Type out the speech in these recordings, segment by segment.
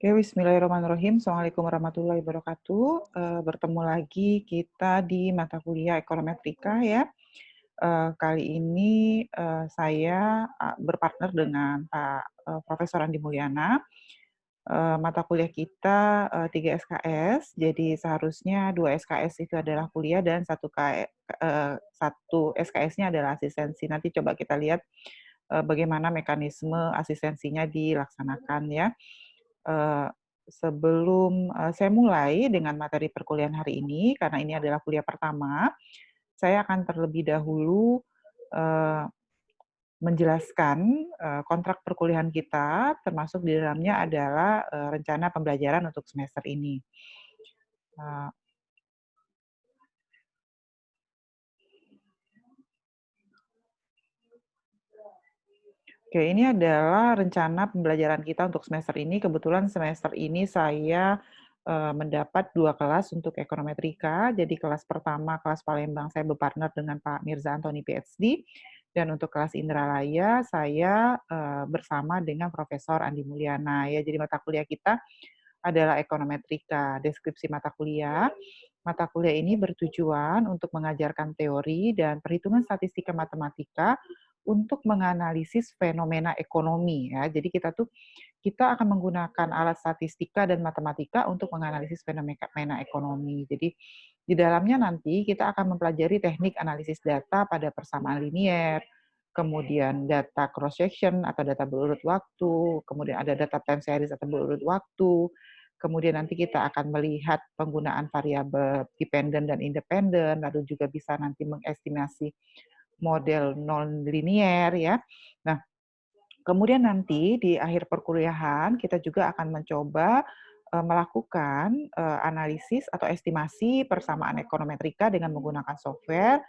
Oke, bismillahirrahmanirrahim. Assalamualaikum warahmatullahi wabarakatuh. Bertemu lagi kita di mata kuliah ekonometrika ya. Kali ini saya berpartner dengan Pak Profesor Andi Mulyana. Mata kuliah kita 3 SKS, jadi seharusnya 2 SKS itu adalah kuliah dan satu SKS-nya adalah asistensi. Nanti coba kita lihat bagaimana mekanisme asistensinya dilaksanakan ya. Eee, Sebelum saya mulai dengan materi perkuliahan hari ini, karena ini adalah kuliah pertama, saya akan terlebih dahulu, eee, menjelaskan, kontrak perkuliahan kita, termasuk di dalamnya adalah, rencana pembelajaran untuk semester ini. Eee, oke, ini adalah rencana pembelajaran kita untuk semester ini. Kebetulan semester ini saya, mendapat 2 kelas untuk ekonometrika. Jadi kelas pertama, kelas Palembang, saya berpartner dengan Pak Mirza Antoni PhD, dan untuk kelas Indralaya saya, bersama dengan Profesor Andi Mulyana ya. Jadi mata kuliah kita adalah ekonometrika. Deskripsi mata kuliah ini bertujuan untuk mengajarkan teori dan perhitungan statistika matematika untuk menganalisis fenomena ekonomi ya. Jadi kita akan menggunakan alat statistika dan matematika untuk menganalisis fenomena ekonomi. Jadi di dalamnya nanti kita akan mempelajari teknik analisis data pada persamaan linier, kemudian data cross section atau data berurut waktu, kemudian ada data time series atau berurut waktu, kemudian nanti kita akan melihat penggunaan variabel dependen dan independen, lalu juga bisa nanti mengestimasi model non-linier ya. Nah, kemudian nanti di akhir perkuliahan kita juga akan mencoba melakukan analisis atau estimasi persamaan ekonometrika dengan menggunakan software.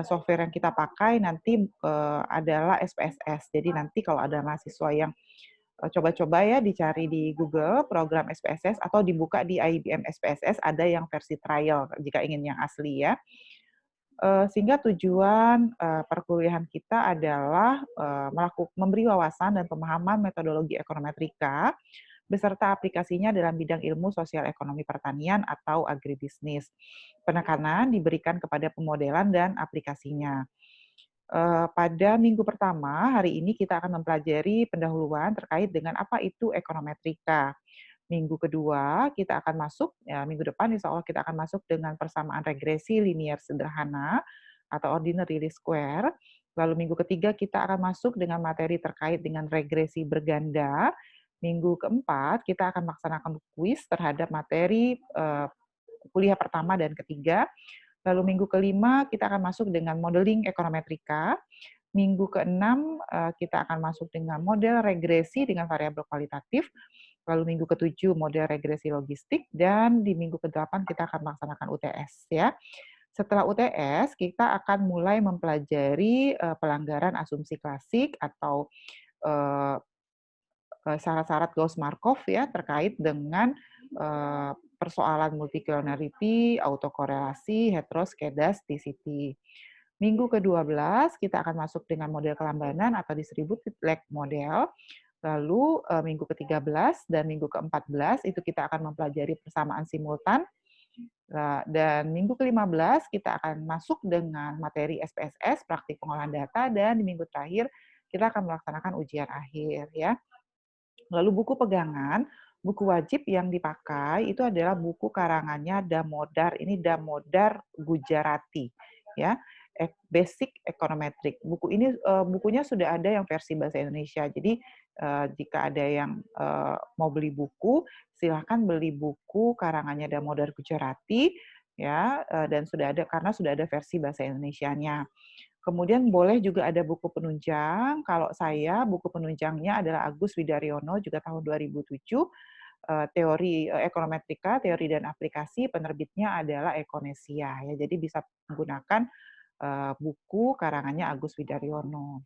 Software yang kita pakai nanti adalah SPSS. Jadi nanti kalau ada mahasiswa yang coba-coba ya dicari di Google program SPSS atau dibuka di IBM SPSS, ada yang versi trial jika ingin yang asli ya. Sehingga tujuan perkuliahan kita adalah memberi wawasan dan pemahaman metodologi ekonometrika beserta aplikasinya dalam bidang ilmu sosial ekonomi pertanian atau agribisnis. Penekanan diberikan kepada pemodelan dan aplikasinya. Pada minggu pertama, hari ini kita akan mempelajari pendahuluan terkait dengan apa itu ekonometrika. Minggu kedua, kita akan masuk, ya minggu depan insya Allah kita akan masuk dengan persamaan regresi linier sederhana atau ordinary least square. Lalu minggu ketiga kita akan masuk dengan materi terkait dengan regresi berganda. Minggu keempat kita akan melaksanakan kuis terhadap materi kuliah pertama dan ketiga. Lalu minggu kelima kita akan masuk dengan modeling ekonometrika. Minggu keenam kita akan masuk dengan model regresi dengan variabel kualitatif. Lalu minggu ketujuh model regresi logistik, dan di minggu ke-8 kita akan melaksanakan UTS ya. Setelah UTS kita akan mulai mempelajari pelanggaran asumsi klasik atau eh, syarat-syarat Gauss-Markov ya terkait dengan persoalan multicollinearity, autokorelasi, heteroskedasticity. Minggu ke-12 kita akan masuk dengan model kelambanan atau distributed lag model. Lalu minggu ke-13 dan minggu ke-14 itu kita akan mempelajari persamaan simultan. Dan minggu ke-15 kita akan masuk dengan materi SPSS, praktik pengolahan data, dan di minggu terakhir kita akan melaksanakan ujian akhir ya. Lalu buku pegangan, buku wajib yang dipakai itu adalah buku karangannya Damodar. Ini Damodar Gujarati ya. Basic Econometric. Buku ini bukunya sudah ada yang versi bahasa Indonesia. Jadi jika ada yang mau beli buku, silahkan beli buku karangannya Damodar Gujarati ya, dan sudah ada karena sudah ada versi bahasa Indonesianya. Kemudian boleh juga ada buku penunjang. Kalau saya buku penunjangnya adalah Agus Widaryono juga tahun 2007. Teori ekonometrika, teori dan aplikasi, penerbitnya adalah Ekonesia ya. Jadi bisa menggunakan buku karangannya Agus Widaryono.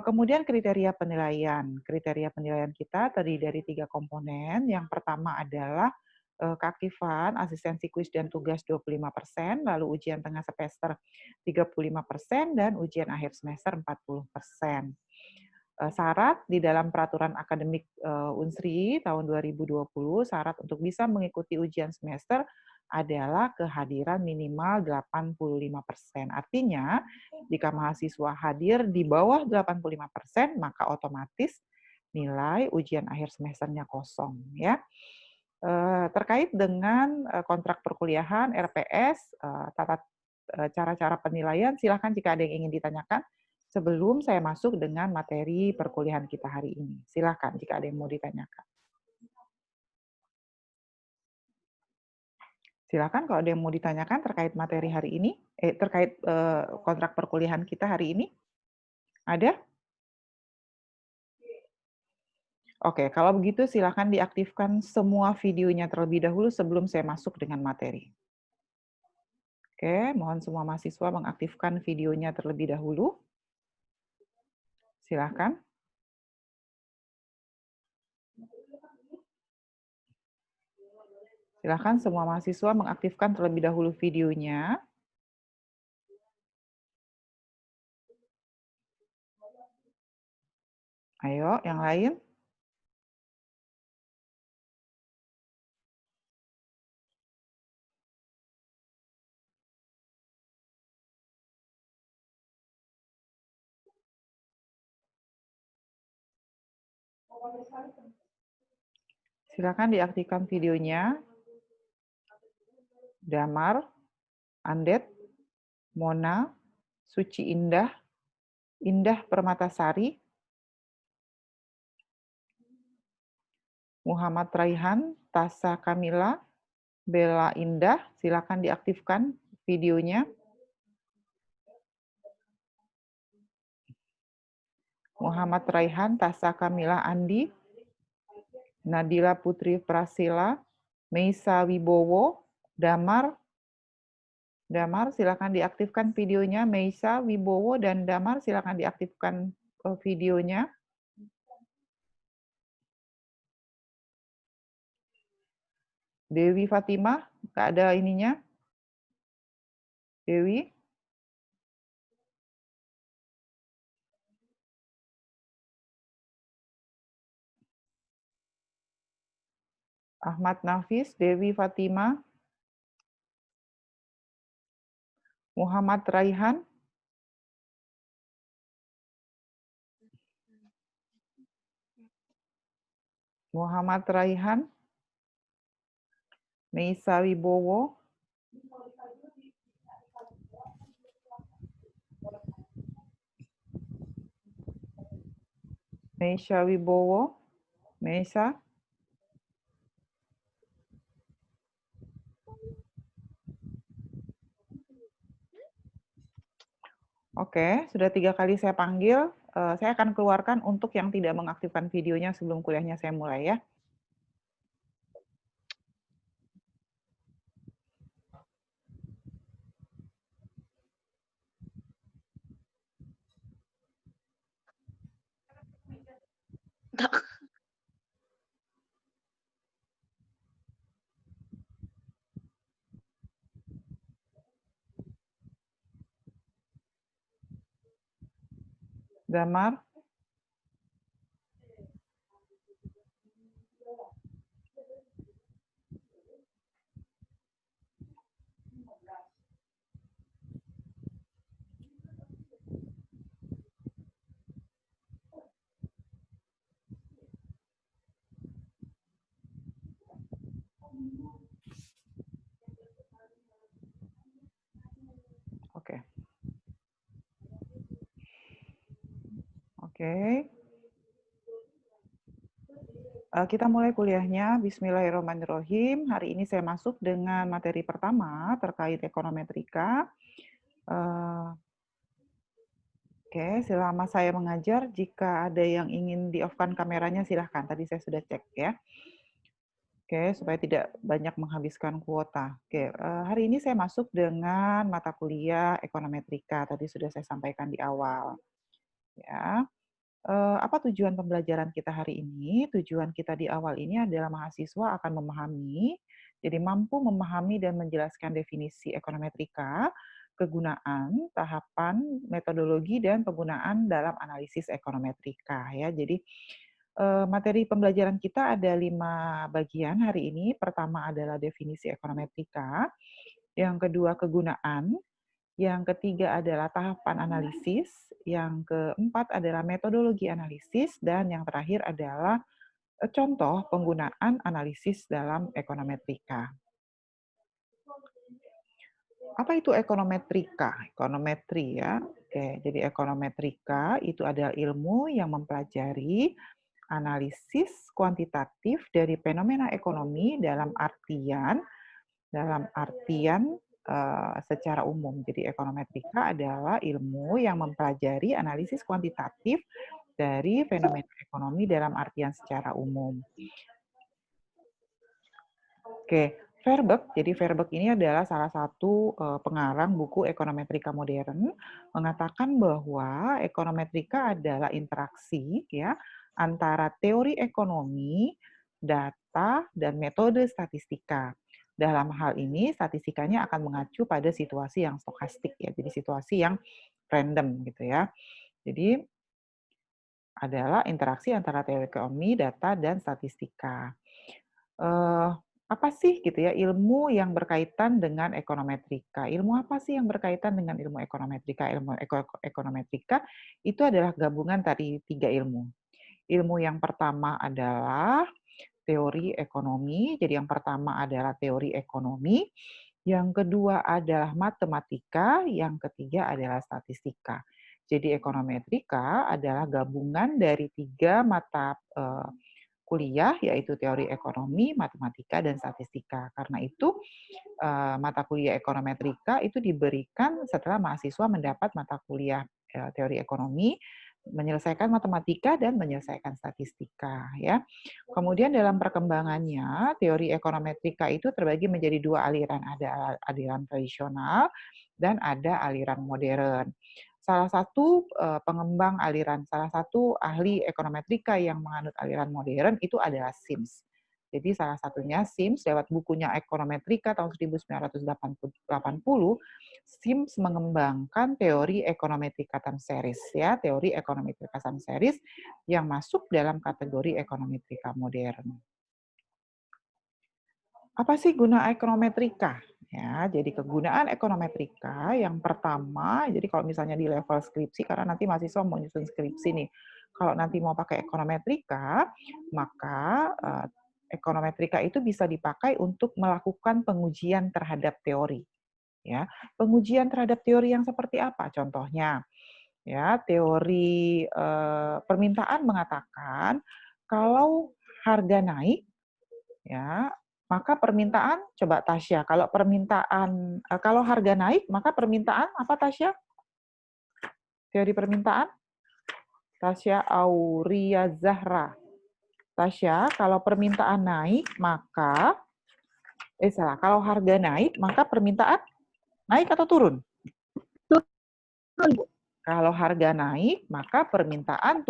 Kemudian kriteria penilaian. Kriteria penilaian kita terdiri dari 3 komponen. Yang pertama adalah keaktifan, asistensi kuis dan tugas 25%, lalu ujian tengah semester 35%, dan ujian akhir semester 40%. Syarat di dalam peraturan akademik Unsri tahun 2020, syarat untuk bisa mengikuti ujian semester adalah kehadiran minimal 85%. Artinya, jika mahasiswa hadir di bawah 85%, maka otomatis nilai ujian akhir semesternya kosong, ya. Terkait dengan kontrak perkuliahan, RPS, cara-cara penilaian, silakan jika ada yang ingin ditanyakan sebelum saya masuk dengan materi perkuliahan kita hari ini. Silakan jika ada yang mau ditanyakan. Silakan kalau ada yang mau ditanyakan terkait materi hari ini, terkait kontrak perkuliahan kita hari ini. Ada? Oke, kalau begitu silakan diaktifkan semua videonya terlebih dahulu sebelum saya masuk dengan materi. Oke, mohon semua mahasiswa mengaktifkan videonya terlebih dahulu. Silakan. Silakan semua mahasiswa mengaktifkan terlebih dahulu videonya. Ayo, yang lain. Silakan diaktifkan videonya. Damar, Andet, Mona, Suci Indah, Indah Permatasari, Muhammad Raihan, Tasa Kamila, Bella Indah, silakan diaktifkan videonya. Muhammad Raihan, Tasa Kamila Andi, Nadila Putri Prasila, Meisa Wibowo, Damar, silakan diaktifkan videonya. Meisa Wibowo dan Damar, silakan diaktifkan videonya. Dewi Fatimah, nggak ada ininya. Dewi. Ahmad Nafis, Dewi Fatimah, Muhammad Raihan, Meisa Wibowo, Meisa. Oke, sudah 3 kali saya panggil. Saya akan keluarkan untuk yang tidak mengaktifkan videonya sebelum kuliahnya saya mulai ya. Damar. Oke. Oke. Kita mulai kuliahnya. Bismillahirrahmanirrahim. Hari ini saya masuk dengan materi pertama terkait ekonometrika. Oke, selama saya mengajar, jika ada yang ingin di-off-kan kameranya, silahkan. Tadi saya sudah cek ya. Oke, supaya tidak banyak menghabiskan kuota. Oke, hari ini saya masuk dengan mata kuliah ekonometrika. Tadi sudah saya sampaikan di awal. Ya, apa tujuan pembelajaran kita hari ini? Tujuan kita di awal ini adalah mahasiswa akan memahami, jadi mampu memahami dan menjelaskan definisi ekonometrika, kegunaan, tahapan, metodologi, dan penggunaan dalam analisis ekonometrika ya. Jadi materi pembelajaran kita ada 5 bagian hari ini. Pertama adalah definisi ekonometrika, yang kedua kegunaan, yang ketiga adalah tahapan analisis, yang keempat adalah metodologi analisis, dan yang terakhir adalah contoh penggunaan analisis dalam ekonometrika. Apa itu ekonometrika? Ekonometri ya. Oke, jadi ekonometrika itu adalah ilmu yang mempelajari analisis kuantitatif dari fenomena ekonomi dalam artian secara umum. Jadi ekonometrika adalah ilmu yang mempelajari analisis kuantitatif dari fenomena ekonomi dalam artian secara umum. Oke, Verbeek. Jadi Verbeek ini adalah salah satu pengarang buku Ekonometrika Modern, mengatakan bahwa ekonometrika adalah interaksi ya antara teori ekonomi, data, dan metode statistika. Dalam hal ini, statistikanya akan mengacu pada situasi yang stokastik ya, jadi situasi yang random gitu ya. Jadi adalah interaksi antara teori ekonomi, data, dan statistika. Eh, apa sih gitu ya ilmu yang berkaitan dengan ekonometrika? Ilmu apa sih yang berkaitan dengan ilmu ekonometrika? Ilmu ekonometrika itu adalah gabungan dari 3 ilmu. Ilmu yang pertama adalah teori ekonomi. Jadi yang pertama adalah teori ekonomi, yang kedua adalah matematika, yang ketiga adalah statistika. Jadi ekonometrika adalah gabungan dari 3 mata kuliah, yaitu teori ekonomi, matematika, dan statistika. Karena itu, mata kuliah ekonometrika itu diberikan setelah mahasiswa mendapat mata kuliah teori ekonomi, menyelesaikan matematika, dan menyelesaikan statistika. Ya. Kemudian dalam perkembangannya, teori ekonometrika itu terbagi menjadi 2 aliran. Ada aliran tradisional dan ada aliran modern. Salah satu salah satu ahli ekonometrika yang menganut aliran modern itu adalah Sims. Jadi salah satunya Sims lewat bukunya Ekonometrika tahun 1980, Sims mengembangkan teori ekonometrika time series ya, teori ekonometrika time series yang masuk dalam kategori ekonometrika modern. Apa sih guna ekonometrika? Ya, jadi kegunaan ekonometrika yang pertama, jadi kalau misalnya di level skripsi, karena nanti mahasiswa mau nyusun skripsi nih, kalau nanti mau pakai ekonometrika, maka ekonometrika itu bisa dipakai untuk melakukan pengujian terhadap teori. Ya, pengujian terhadap teori yang seperti apa? Contohnya, ya teori permintaan mengatakan kalau harga naik, ya maka permintaan, coba Tasya, kalau harga naik, maka permintaan apa Tasya? Teori permintaan? Tasya Auria Zahra. Tasya, kalau permintaan naik, maka kalau harga naik, maka permintaan naik atau turun? Turun, Bu. Kalau harga naik, maka permintaan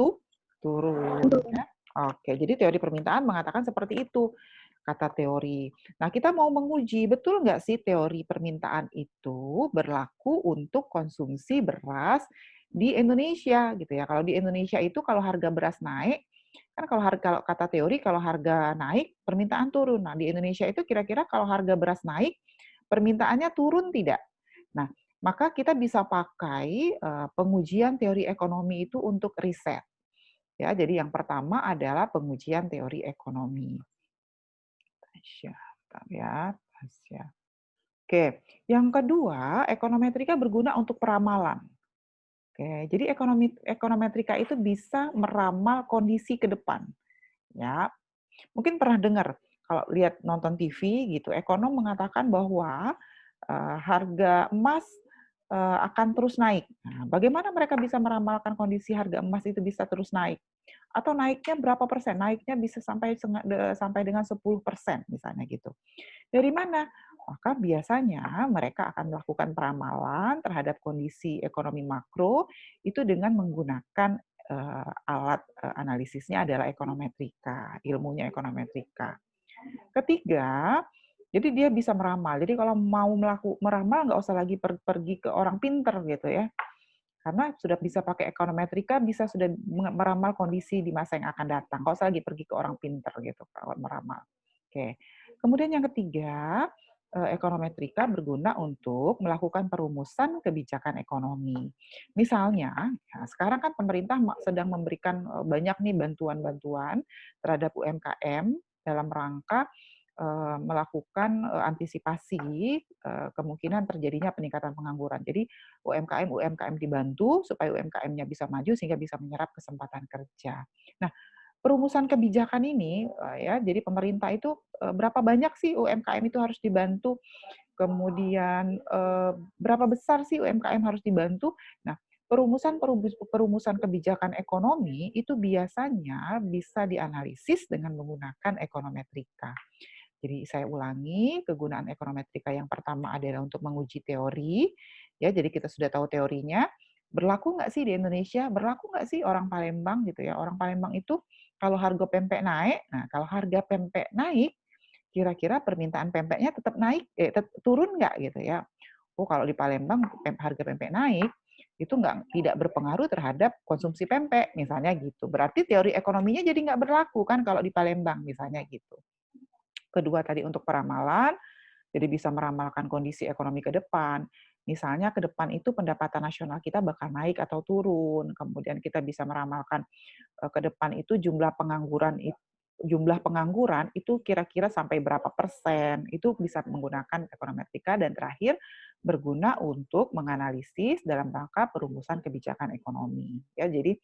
turun. Ya. Oke, jadi teori permintaan mengatakan seperti itu. Kata teori. Nah, kita mau menguji, betul nggak sih teori permintaan itu berlaku untuk konsumsi beras di Indonesia gitu ya. Kalau di Indonesia itu kalau harga beras naik, kan kalau kata teori kalau harga naik, permintaan turun. Nah, di Indonesia itu kira-kira kalau harga beras naik, permintaannya turun tidak? Nah, maka kita bisa pakai pengujian teori ekonomi itu untuk riset. Ya, jadi yang pertama adalah pengujian teori ekonomi. Tasya, ya, Tasya. Oke, yang kedua, ekonometrika berguna untuk peramalan. Oke, jadi ekonometrika itu bisa meramal kondisi ke depan. Ya, mungkin pernah dengar kalau lihat nonton TV gitu, ekonom mengatakan bahwa harga emas akan terus naik. Nah, bagaimana mereka bisa meramalkan kondisi harga emas itu bisa terus naik? Atau naiknya berapa persen? Naiknya bisa sampai dengan 10% misalnya gitu. Dari mana? Maka biasanya mereka akan melakukan peramalan terhadap kondisi ekonomi makro itu dengan menggunakan alat analisisnya adalah ekonometrika, ilmunya ekonometrika. Ketiga, Jadi dia bisa meramal. Jadi kalau mau meramal nggak usah lagi pergi ke orang pinter gitu ya. Karena sudah bisa pakai ekonometrika, bisa sudah meramal kondisi di masa yang akan datang. Nggak usah lagi pergi ke orang pinter gitu kalau meramal. Oke. Kemudian yang ketiga, ekonometrika berguna untuk melakukan perumusan kebijakan ekonomi. Misalnya, ya sekarang kan pemerintah sedang memberikan banyak nih bantuan-bantuan terhadap UMKM dalam rangka melakukan antisipasi kemungkinan terjadinya peningkatan pengangguran. Jadi UMKM dibantu supaya UMKM-nya bisa maju sehingga bisa menyerap kesempatan kerja. Nah, perumusan kebijakan ini ya, jadi pemerintah itu berapa banyak sih UMKM itu harus dibantu, kemudian berapa besar sih UMKM harus dibantu. Nah, perumusan kebijakan ekonomi itu biasanya bisa dianalisis dengan menggunakan ekonometrika. Jadi saya ulangi, kegunaan ekonometrika yang pertama adalah untuk menguji teori, ya. Jadi kita sudah tahu teorinya. Berlaku nggak sih di Indonesia? Berlaku nggak sih orang Palembang gitu ya? Orang Palembang itu kalau harga pempek naik, nah kalau harga pempek naik, kira-kira permintaan pempeknya tetap naik, turun nggak gitu ya? Oh kalau di Palembang harga pempek naik, itu tidak berpengaruh terhadap konsumsi pempek, misalnya gitu. Berarti teori ekonominya jadi nggak berlaku kan kalau di Palembang, misalnya gitu. Kedua tadi untuk peramalan, jadi bisa meramalkan kondisi ekonomi ke depan. Misalnya ke depan itu pendapatan nasional kita bakal naik atau turun. Kemudian kita bisa meramalkan ke depan itu jumlah pengangguran itu kira-kira sampai berapa persen. Itu bisa menggunakan ekonometrika. Dan terakhir berguna untuk menganalisis dalam rangka perumusan kebijakan ekonomi. Ya, jadi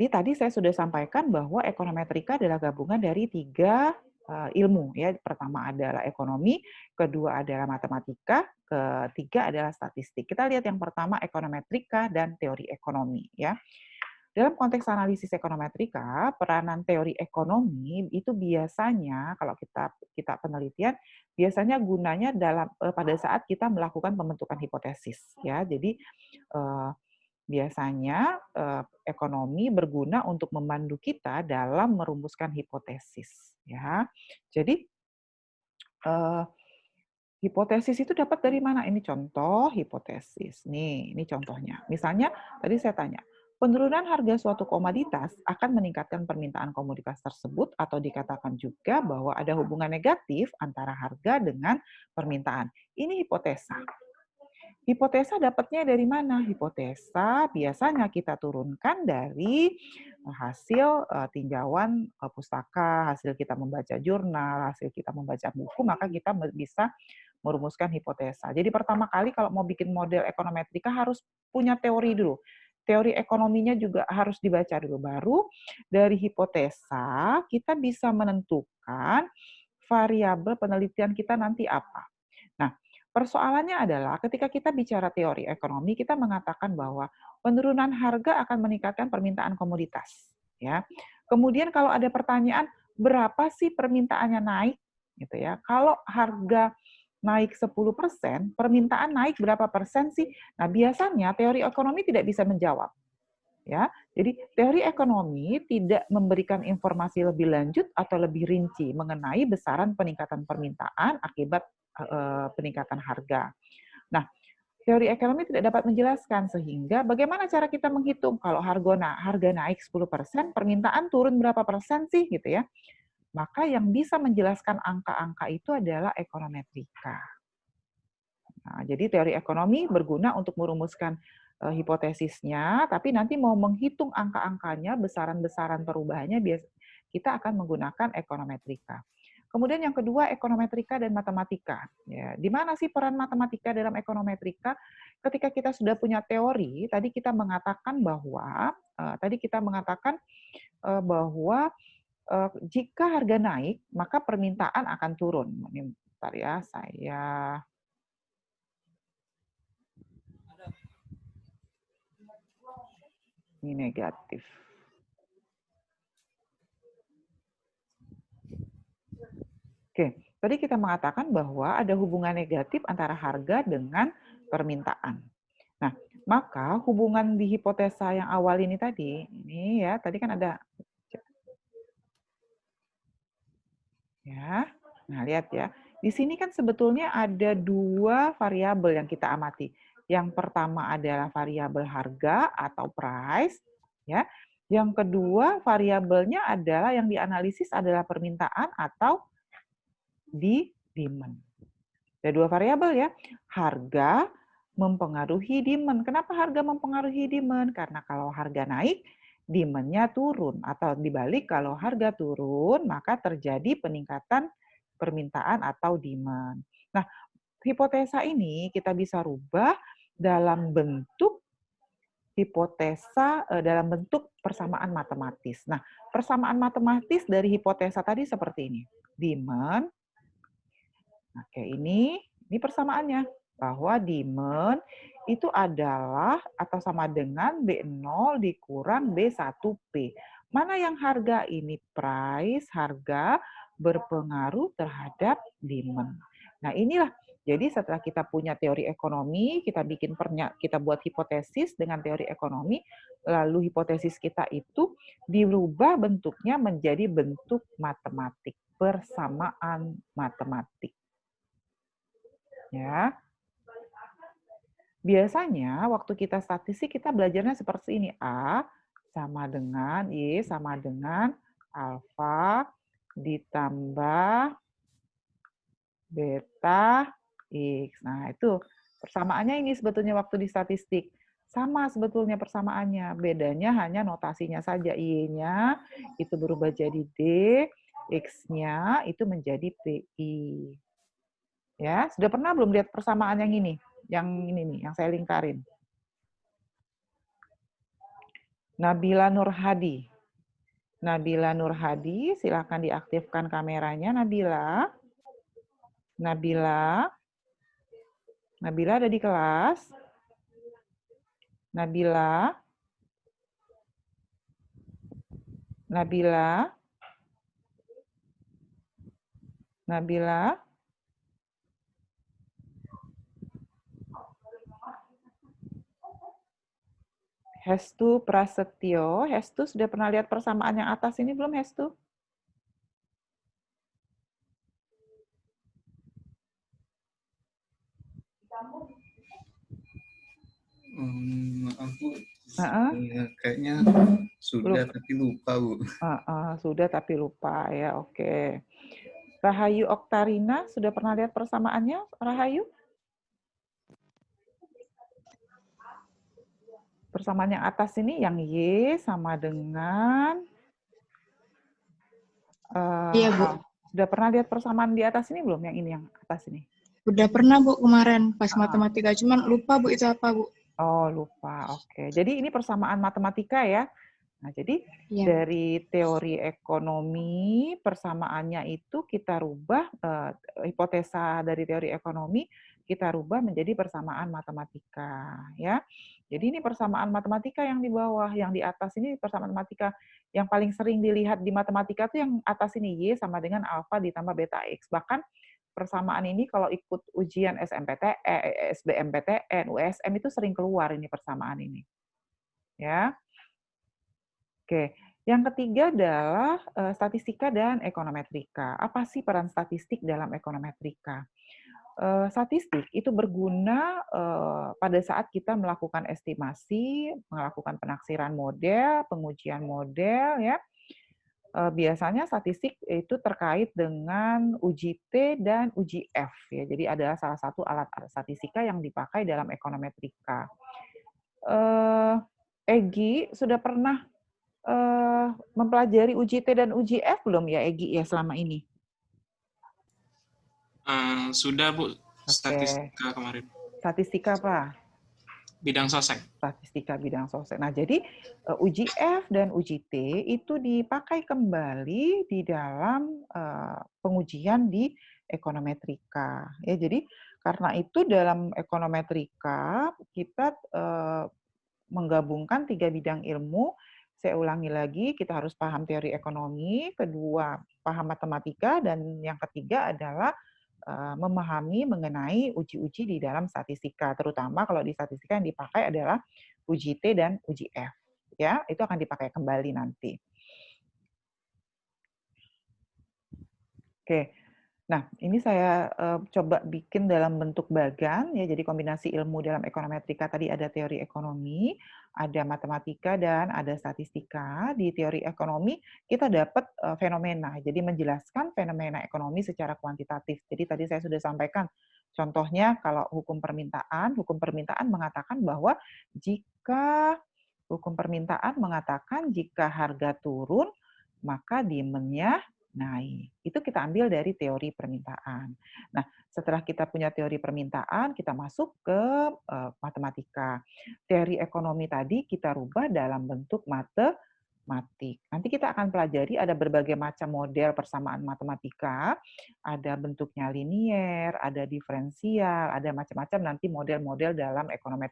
tadi saya sudah sampaikan bahwa ekonometrika adalah gabungan dari 3 ilmu ya. Pertama adalah ekonomi, kedua adalah matematika, ketiga adalah statistik. Kita lihat yang pertama ekonometrika dan teori ekonomi ya. Dalam konteks analisis ekonometrika, peranan teori ekonomi itu biasanya kalau kita penelitian biasanya gunanya pada saat kita melakukan pembentukan hipotesis ya. Jadi biasanya ekonomi berguna untuk memandu kita dalam merumuskan hipotesis ya. Jadi hipotesis itu dapat dari mana? Ini contoh hipotesis. Nih, ini contohnya. Misalnya tadi saya tanya, penurunan harga suatu komoditas akan meningkatkan permintaan komoditas tersebut atau dikatakan juga bahwa ada hubungan negatif antara harga dengan permintaan. Ini hipotesa. Hipotesa dapatnya dari mana? Hipotesa biasanya kita turunkan dari hasil tinjauan pustaka, hasil kita membaca jurnal, hasil kita membaca buku, maka kita bisa merumuskan hipotesa. Jadi pertama kali kalau mau bikin model ekonometrika harus punya teori dulu. Teori ekonominya juga harus dibaca dulu. Baru dari hipotesa kita bisa menentukan variabel penelitian kita nanti apa. Nah, persoalannya adalah ketika kita bicara teori ekonomi, kita mengatakan bahwa penurunan harga akan meningkatkan permintaan komoditas. Ya. Kemudian kalau ada pertanyaan, berapa sih permintaannya naik? Gitu ya. Kalau harga naik 10%, permintaan naik berapa persen sih? Nah, biasanya teori ekonomi tidak bisa menjawab. Ya, jadi teori ekonomi tidak memberikan informasi lebih lanjut atau lebih rinci mengenai besaran peningkatan permintaan akibat peningkatan harga. Nah, teori ekonomi tidak dapat menjelaskan sehingga bagaimana cara kita menghitung kalau harga naik 10%, permintaan turun berapa persen sih gitu ya. Maka yang bisa menjelaskan angka-angka itu adalah ekonometrika. Nah, jadi teori ekonomi berguna untuk merumuskan hipotesisnya, tapi nanti mau menghitung angka-angkanya, besaran-besaran perubahannya, kita akan menggunakan ekonometrika. Kemudian yang kedua, ekonometrika dan matematika. Ya, di mana sih peran matematika dalam ekonometrika? Ketika kita sudah punya teori, tadi kita mengatakan bahwa jika harga naik, maka permintaan akan turun. Ini bentar ya, ini negatif. Oke, tadi kita mengatakan bahwa ada hubungan negatif antara harga dengan permintaan. Nah, maka hubungan di hipotesa yang awal ini tadi, ini ya, tadi kan ada Ya. Nah, lihat ya. Di sini kan sebetulnya ada dua variabel yang kita amati. Yang pertama adalah variabel harga atau price, ya. Yang kedua variabelnya adalah yang dianalisis adalah permintaan atau demand. Ada dua variabel ya. Harga mempengaruhi demand. Kenapa harga mempengaruhi demand? Karena kalau harga naik, demand-nya turun. Atau dibalik, kalau harga turun, maka terjadi peningkatan permintaan atau demand. Nah, hipotesa ini kita bisa rubah dalam bentuk dalam bentuk persamaan matematis. Nah, persamaan matematis dari hipotesa tadi seperti ini. Demand. Oke, ini persamaannya. Bahwa demand itu adalah atau sama dengan B0 dikurang B1P. Mana yang harga ini? Price, harga berpengaruh terhadap demand. Nah, inilah. Jadi setelah kita punya teori ekonomi, kita buat hipotesis dengan teori ekonomi, lalu hipotesis kita itu dirubah bentuknya menjadi bentuk matematik, persamaan matematik. Ya. Biasanya waktu kita statistik kita belajarnya seperti ini. A sama dengan Y sama dengan alfa ditambah beta X. Nah, itu persamaannya ini sebetulnya waktu di statistik. Sama sebetulnya persamaannya. Bedanya hanya notasinya saja. Y-nya itu berubah jadi D, X-nya itu menjadi PI. Ya, sudah pernah belum lihat persamaan yang ini? Yang ini nih, yang saya lingkarin. Nabila Nurhadi. Nabila Nurhadi, silakan diaktifkan kameranya, Nabila. Nabila. Nabila ada di kelas? Nabila. Nabila. Nabila. Hestu Prasetyo. Hestu sudah pernah lihat persamaan yang atas ini belum, Hestu? Maaf Bu, Uh-uh. kayaknya sudah tapi lupa Bu. Sudah tapi lupa ya, oke. Rahayu Oktarina, sudah pernah lihat persamaannya, Rahayu? Persamaan yang atas ini, yang Y sama dengan... Iya, Bu. Sudah pernah lihat persamaan di atas ini belum? Yang ini, yang atas ini? Udah pernah, Bu, kemarin pas matematika. Cuman lupa, Bu, itu apa, Bu. Oh, lupa. Oke. Jadi ini persamaan matematika ya. Nah, jadi Iya. dari teori ekonomi, persamaannya itu kita rubah, hipotesa dari teori ekonomi, kita rubah menjadi persamaan matematika. Ya. Jadi ini persamaan matematika yang di bawah, yang di atas ini persamaan matematika. Yang paling sering dilihat di matematika itu yang atas ini, Y sama dengan alfa ditambah beta X. Bahkan persamaan ini kalau ikut ujian SBMPTN, USM itu sering keluar ini persamaan ini. Ya. Oke, yang ketiga adalah statistika dan ekonometrika. Apa sih peran statistik dalam ekonometrika? Statistik itu berguna pada saat kita melakukan estimasi, melakukan penaksiran model, pengujian model, ya. Biasanya statistik itu terkait dengan uji T dan uji F, ya. Jadi adalah salah satu alat statistika yang dipakai dalam ekonometrika. Egi sudah pernah mempelajari uji T dan uji F belum ya, Egi, ya selama ini? Sudah, Bu. Statistika kemarin. Statistika apa? Bidang sosek. Statistika bidang sosek. Nah, jadi uji F dan uji T itu dipakai kembali di dalam pengujian di ekonometrika. Ya, jadi karena itu dalam ekonometrika kita menggabungkan 3 bidang ilmu. Saya ulangi lagi, kita harus paham teori ekonomi, kedua paham matematika, dan yang ketiga adalah memahami mengenai uji-uji di dalam statistika, terutama kalau di statistika yang dipakai adalah uji T dan uji F. Ya, itu akan dipakai kembali nanti. Oke. Nah, ini saya coba bikin dalam bentuk bagan ya, jadi kombinasi ilmu dalam ekonometrika tadi ada teori ekonomi, ada matematika dan ada statistika. Di teori ekonomi kita dapat fenomena, jadi menjelaskan fenomena ekonomi secara kuantitatif. Jadi tadi saya sudah sampaikan contohnya kalau hukum permintaan mengatakan bahwa jika hukum permintaan mengatakan jika harga turun maka demand-nya naik. Itu kita ambil dari teori permintaan. Nah, setelah kita punya teori permintaan, kita masuk ke matematika. Teori ekonomi tadi kita rubah dalam bentuk matematik. Nanti kita akan pelajari ada berbagai macam model persamaan matematika, ada bentuknya linier, ada diferensial, ada macam-macam nanti model-model dalam ekonomi,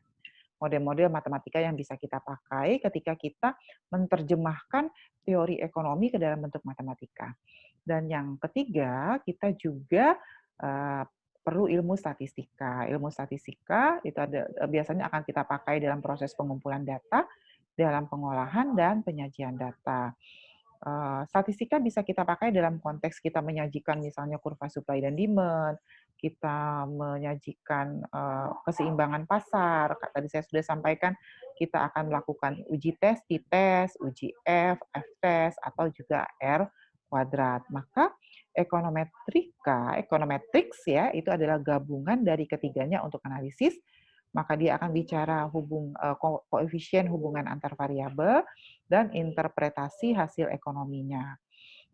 model-model matematika yang bisa kita pakai ketika kita menerjemahkan teori ekonomi ke dalam bentuk matematika. Dan yang ketiga, kita juga perlu ilmu statistika. Ilmu statistika itu biasanya akan kita pakai dalam proses pengumpulan data, dalam pengolahan dan penyajian data. Statistika bisa kita pakai dalam konteks kita menyajikan misalnya kurva supply dan demand, kita menyajikan keseimbangan pasar. Tadi saya sudah sampaikan kita akan melakukan uji tes, t-test, uji f-test, atau juga R kuadrat. Maka econometrics ya, itu adalah gabungan dari ketiganya untuk analisis. Maka dia akan bicara koefisien hubungan antar variabel dan interpretasi hasil ekonominya.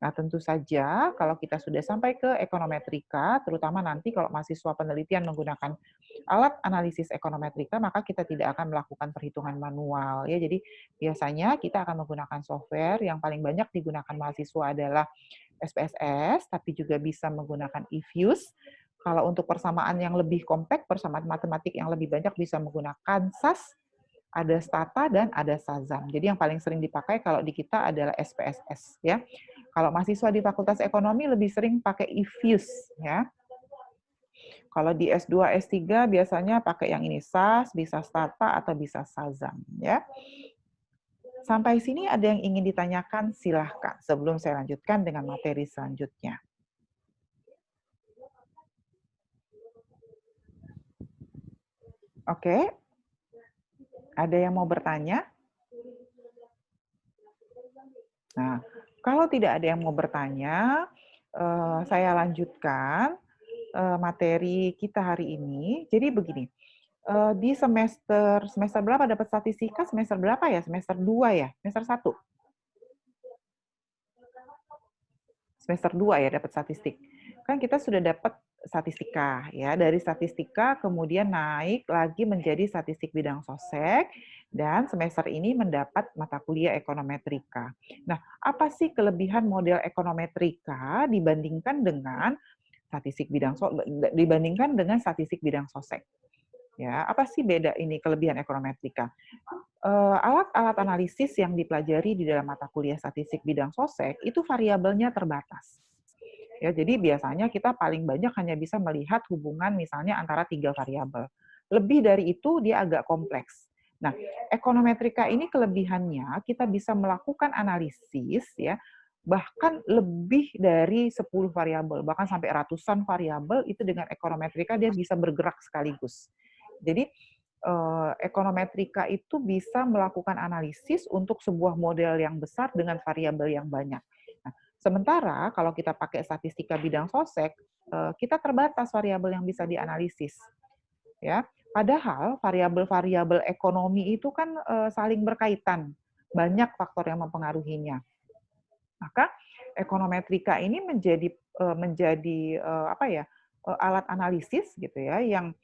Nah, tentu saja kalau kita sudah sampai ke ekonometrika, terutama nanti kalau mahasiswa penelitian menggunakan alat analisis ekonometrika, maka kita tidak akan melakukan perhitungan manual ya. Jadi biasanya kita akan menggunakan software yang paling banyak digunakan mahasiswa adalah SPSS, tapi juga bisa menggunakan eFuse. Kalau untuk persamaan yang lebih kompleks, persamaan matematik yang lebih banyak bisa menggunakan SAS, ada Stata, dan ada Shazam. Jadi yang paling sering dipakai kalau di kita adalah SPSS. Ya. Kalau mahasiswa di Fakultas Ekonomi lebih sering pakai eFuse. Ya. Kalau di S2, S3 biasanya pakai yang ini, SAS, bisa Stata, atau bisa Shazam. Ya. Sampai sini ada yang ingin ditanyakan, silahkan. Sebelum saya lanjutkan dengan materi selanjutnya. Oke, ada yang mau bertanya? Nah, kalau tidak ada yang mau bertanya, saya lanjutkan materi kita hari ini. Jadi begini, di semester berapa dapat statistika? Semester berapa ya? Semester 2 ya? Semester 1? Semester 2 ya dapat statistik. Kan kita sudah dapat statistika ya. Dari statistika kemudian naik lagi menjadi statistik bidang sosek dan semester ini mendapat mata kuliah ekonometrika. Nah, apa sih kelebihan model ekonometrika dibandingkan dengan statistik bidang sosek? Ya, apa sih beda ini kelebihan ekonometrika? Alat-alat analisis yang dipelajari di dalam mata kuliah statistik bidang sosek itu variabelnya terbatas. Ya, jadi biasanya kita paling banyak hanya bisa melihat hubungan misalnya antara 3 variabel. Lebih dari itu dia agak kompleks. Nah, ekonometrika ini kelebihannya kita bisa melakukan analisis ya, bahkan lebih dari 10 variabel, bahkan sampai ratusan variabel itu dengan ekonometrika dia bisa bergerak sekaligus. Jadi ekonometrika itu bisa melakukan analisis untuk sebuah model yang besar dengan variabel yang banyak. Sementara kalau kita pakai statistika bidang sosek, kita terbatas variabel yang bisa dianalisis. Ya, padahal variabel-variabel ekonomi itu kan saling berkaitan, banyak faktor yang mempengaruhinya. Maka ekonometrika ini menjadi alat analisis gitu ya yang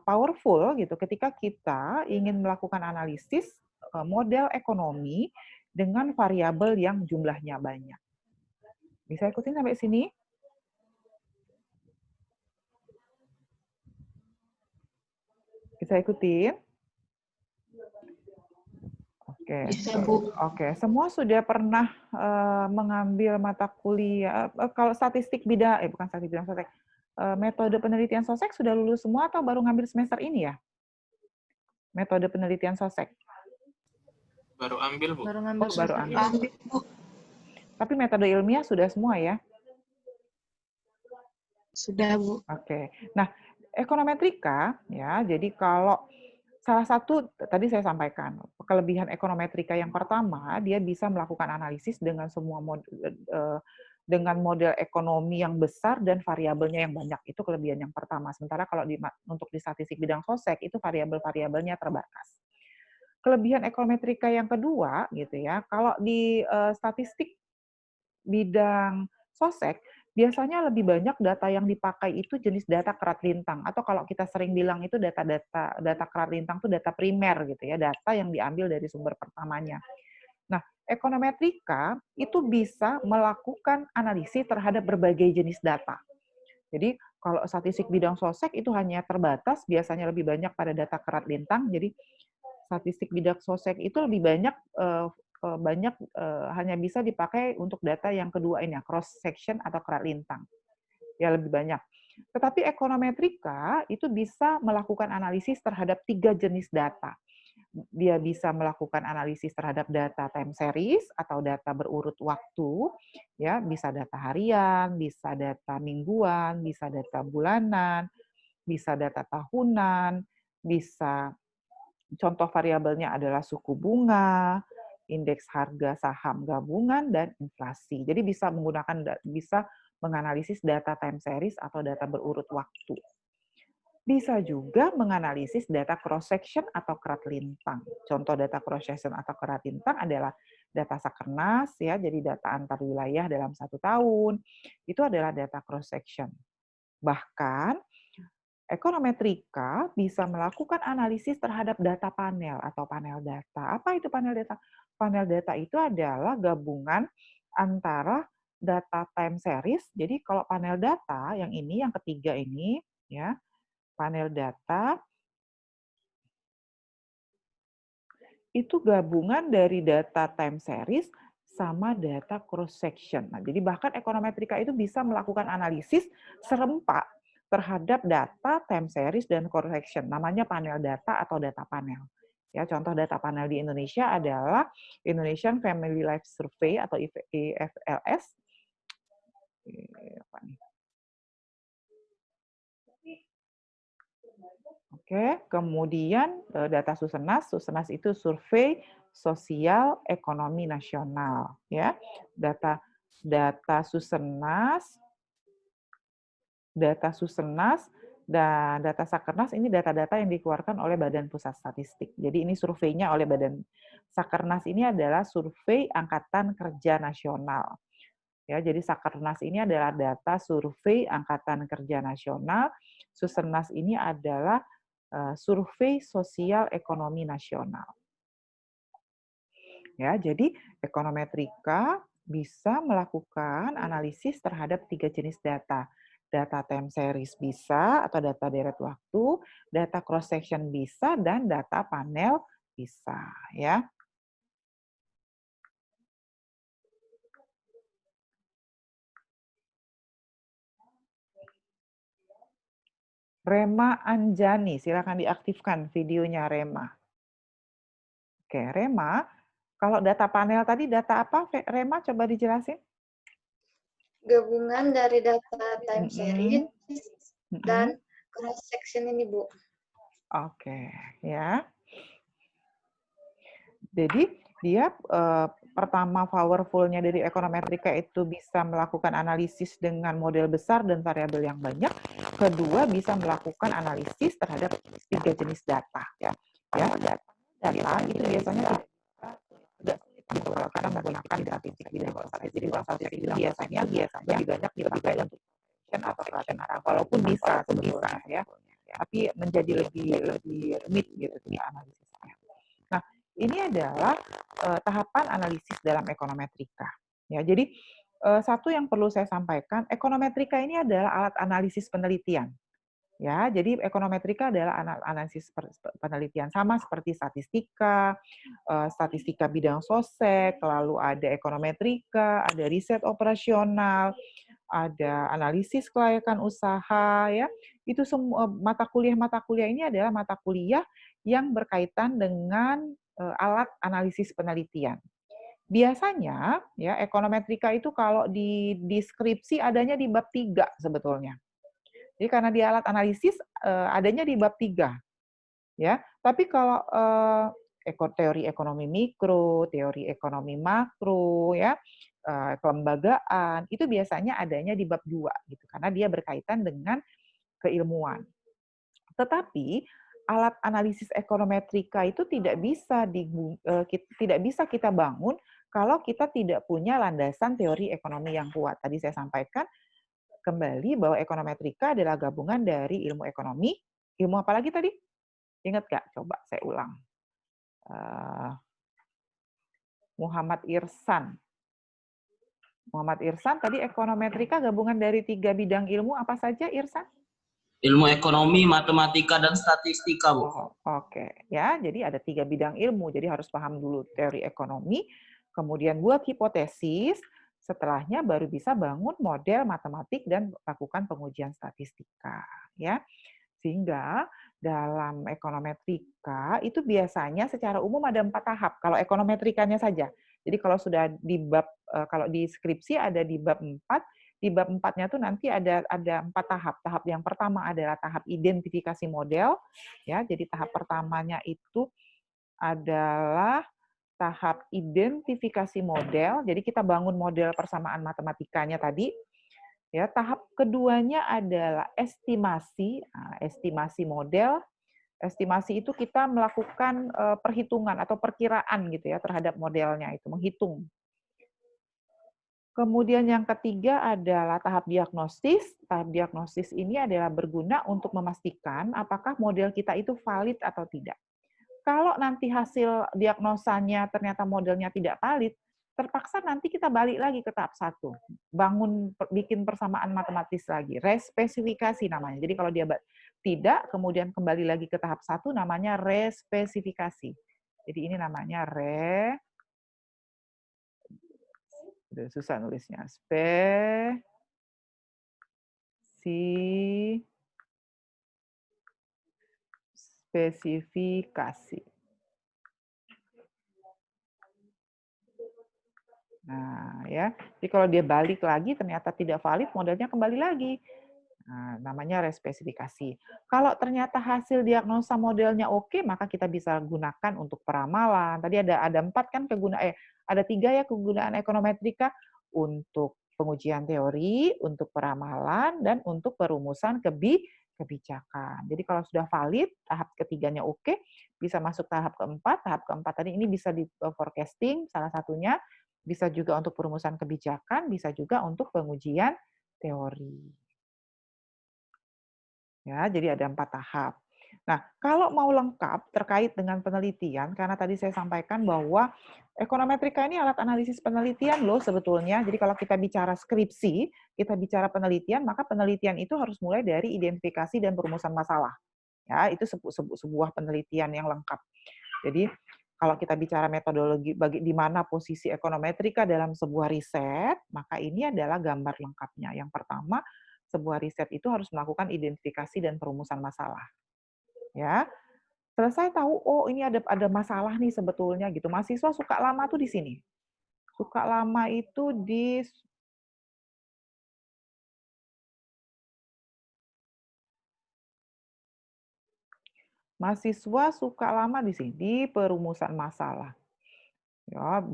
powerful gitu ketika kita ingin melakukan analisis model ekonomi dengan variabel yang jumlahnya banyak. Bisa ikutin sampai sini? Bisa ikutin? Oke. Bisa, Bu. Oke, semua sudah pernah mengambil mata kuliah kalau statistik bidang bukan statistik bidang sosek. Metode penelitian sosek sudah lulus semua atau baru ngambil semester ini ya? Metode penelitian sosek. Baru ambil, Bu. Baru ngambil Baru ambil. Bu. Tapi metode ilmiah sudah semua ya? Sudah, Bu. Oke. Nah, ekonometrika ya, jadi kalau salah satu tadi saya sampaikan, kelebihan ekonometrika yang pertama, dia bisa melakukan analisis dengan semua dengan model ekonomi yang besar dan variabelnya yang banyak. Itu kelebihan yang pertama. Sementara kalau untuk di statistik bidang sosek itu variabel-variabelnya terbatas. Kelebihan ekonometrika yang kedua gitu ya, kalau di statistik bidang sosek, biasanya lebih banyak data yang dipakai itu jenis data kerat lintang, atau kalau kita sering bilang itu data kerat lintang itu data primer gitu ya, data yang diambil dari sumber pertamanya. Nah, ekonometrika itu bisa melakukan analisis terhadap berbagai jenis data. Jadi kalau statistik bidang sosek itu hanya terbatas, biasanya lebih banyak pada data kerat lintang. Jadi statistik bidang sosek itu lebih banyak hanya bisa dipakai untuk data yang kedua ini, cross section atau kerat lintang. Ya lebih banyak. Tetapi ekonometrika itu bisa melakukan analisis terhadap 3 jenis data. Dia bisa melakukan analisis terhadap data time series atau data berurut waktu, ya, bisa data harian, bisa data mingguan, bisa data bulanan, bisa data tahunan, bisa contoh variabelnya adalah suku bunga, indeks harga saham gabungan, dan inflasi. Jadi bisa menganalisis data time series atau data berurut waktu. Bisa juga menganalisis data cross section atau kerat lintang. Contoh data cross section atau kerat lintang adalah data Sakernas, ya, jadi data antar wilayah dalam 1 tahun. Itu adalah data cross section. Bahkan ekonometrika bisa melakukan analisis terhadap data panel atau panel data. Apa itu panel data? Panel data itu adalah gabungan antara data time series. Jadi kalau panel data yang ini, yang ketiga ini, ya, panel data itu gabungan dari data time series sama data cross section. Nah, jadi bahkan ekonometrika itu bisa melakukan analisis serempak terhadap data time series dan cross section. Namanya panel data atau data panel. Ya, contoh data panel di Indonesia adalah Indonesian Family Life Survey atau IFLS. Oke, kemudian data Susenas. Susenas itu Survei Sosial Ekonomi Nasional, ya. Data Susenas, dan data Sakernas ini data-data yang dikeluarkan oleh Badan Pusat Statistik. Jadi ini surveinya oleh Badan Sakernas ini adalah survei Angkatan Kerja Nasional. Ya, jadi Sakernas ini adalah data survei Angkatan Kerja Nasional. Susenas ini adalah survei sosial ekonomi nasional. Ya, jadi ekonometrika bisa melakukan analisis terhadap 3 jenis data. Data time series bisa atau data deret waktu, data cross section bisa, dan data panel bisa, ya. Rema Anjani, silakan diaktifkan videonya Rema. Oke, Rema, kalau data panel tadi data apa, Rema? Coba dijelasin. Gabungan dari data time series dan cross section ini, Bu. Oke, ya. Jadi dia pertama powerful-nya dari ekonometrika itu bisa melakukan analisis dengan model besar dan variabel yang banyak. Kedua, bisa melakukan analisis terhadap 3 jenis data. Ya, data itu biasanya tidak gitu kalau kita menggunakan statistik bidang sosek. Jadi statistik itu biasanya lebih banyak dipakai untuk atau fraction arah, walaupun bisa sebetulnya, ya. Tapi menjadi lebih rumit gitu analisisnya. Nah, ini adalah tahapan analisis dalam ekonometrika. Ya, jadi satu yang perlu saya sampaikan, ekonometrika ini adalah alat analisis penelitian. Ya, jadi ekonometrika adalah analisis penelitian sama seperti statistika, statistika bidang sosek, lalu ada ekonometrika, ada riset operasional, ada analisis kelayakan usaha, ya. Itu semua mata kuliah ini adalah mata kuliah yang berkaitan dengan alat analisis penelitian. Biasanya, ya, ekonometrika itu kalau di deskripsi adanya di bab 3 sebetulnya. Jadi karena dia alat analisis adanya di bab 3 ya. Tapi kalau teori ekonomi mikro, teori ekonomi makro ya, kelembagaan itu biasanya adanya di bab 2 gitu karena dia berkaitan dengan keilmuan. Tetapi alat analisis ekonometrika itu tidak bisa kita bangun kalau kita tidak punya landasan teori ekonomi yang kuat. Tadi saya sampaikan kembali bahwa ekonometrika adalah gabungan dari ilmu ekonomi, ilmu apa lagi tadi? Ingat nggak? Coba saya ulang. Muhammad Irsan. Muhammad Irsan tadi ekonometrika gabungan dari 3 bidang ilmu apa saja, Irsan? Ilmu ekonomi, matematika, dan statistika, Bu. Oke, ya. Jadi ada 3 bidang ilmu. Jadi harus paham dulu teori ekonomi, kemudian buat hipotesis, setelahnya baru bisa bangun model matematik dan lakukan pengujian statistika, ya. Sehingga dalam ekonometrika itu biasanya secara umum ada 4 tahap. Kalau ekonometrikanya saja. Jadi kalau sudah di bab kalau di skripsi ada di bab 4, di bab 4-nya tuh nanti ada 4 tahap. Tahap yang pertama adalah tahap identifikasi model, ya. Jadi tahap pertamanya itu adalah tahap identifikasi model. Jadi kita bangun model persamaan matematikanya tadi. Ya, tahap keduanya adalah estimasi. Nah, estimasi model. Estimasi itu kita melakukan perhitungan atau perkiraan gitu ya terhadap modelnya itu, menghitung. Kemudian yang ketiga adalah tahap diagnostis. Tahap diagnostis ini adalah berguna untuk memastikan apakah model kita itu valid atau tidak. Kalau nanti hasil diagnosanya ternyata modelnya tidak valid, terpaksa nanti kita balik lagi ke tahap 1. Bikin persamaan matematis lagi. Respesifikasi namanya. Jadi kalau dia tidak, kemudian kembali lagi ke tahap 1, namanya respesifikasi. Jadi ini namanya susah nulisnya. Spesifikasi. Nah, ya. Jadi kalau dia balik lagi ternyata tidak valid, modelnya kembali lagi. Nah, namanya respesifikasi. Kalau ternyata hasil diagnosa modelnya oke, maka kita bisa gunakan untuk peramalan. Tadi ada 4 kan ada 3 ya kegunaan ekonometrika untuk pengujian teori, untuk peramalan, dan untuk perumusan kebijakan. Jadi kalau sudah valid, tahap ketiganya oke, bisa masuk tahap keempat. Tahap keempat tadi ini bisa di forecasting salah satunya, bisa juga untuk perumusan kebijakan, bisa juga untuk pengujian teori. Ya, jadi ada 4 tahap. Nah, kalau mau lengkap terkait dengan penelitian, karena tadi saya sampaikan bahwa ekonometrika ini alat analisis penelitian loh sebetulnya. Jadi kalau kita bicara skripsi, kita bicara penelitian, maka penelitian itu harus mulai dari identifikasi dan perumusan masalah. Ya, itu sebuah penelitian yang lengkap. Jadi kalau kita bicara metodologi di mana posisi ekonometrika dalam sebuah riset, maka ini adalah gambar lengkapnya. Yang pertama, sebuah riset itu harus melakukan identifikasi dan perumusan masalah. Ya, selesai tahu, oh ini ada masalah nih sebetulnya gitu. Mahasiswa suka lama tuh di sini. Suka lama itu di mahasiswa suka lama di sini di perumusan masalah. Ya,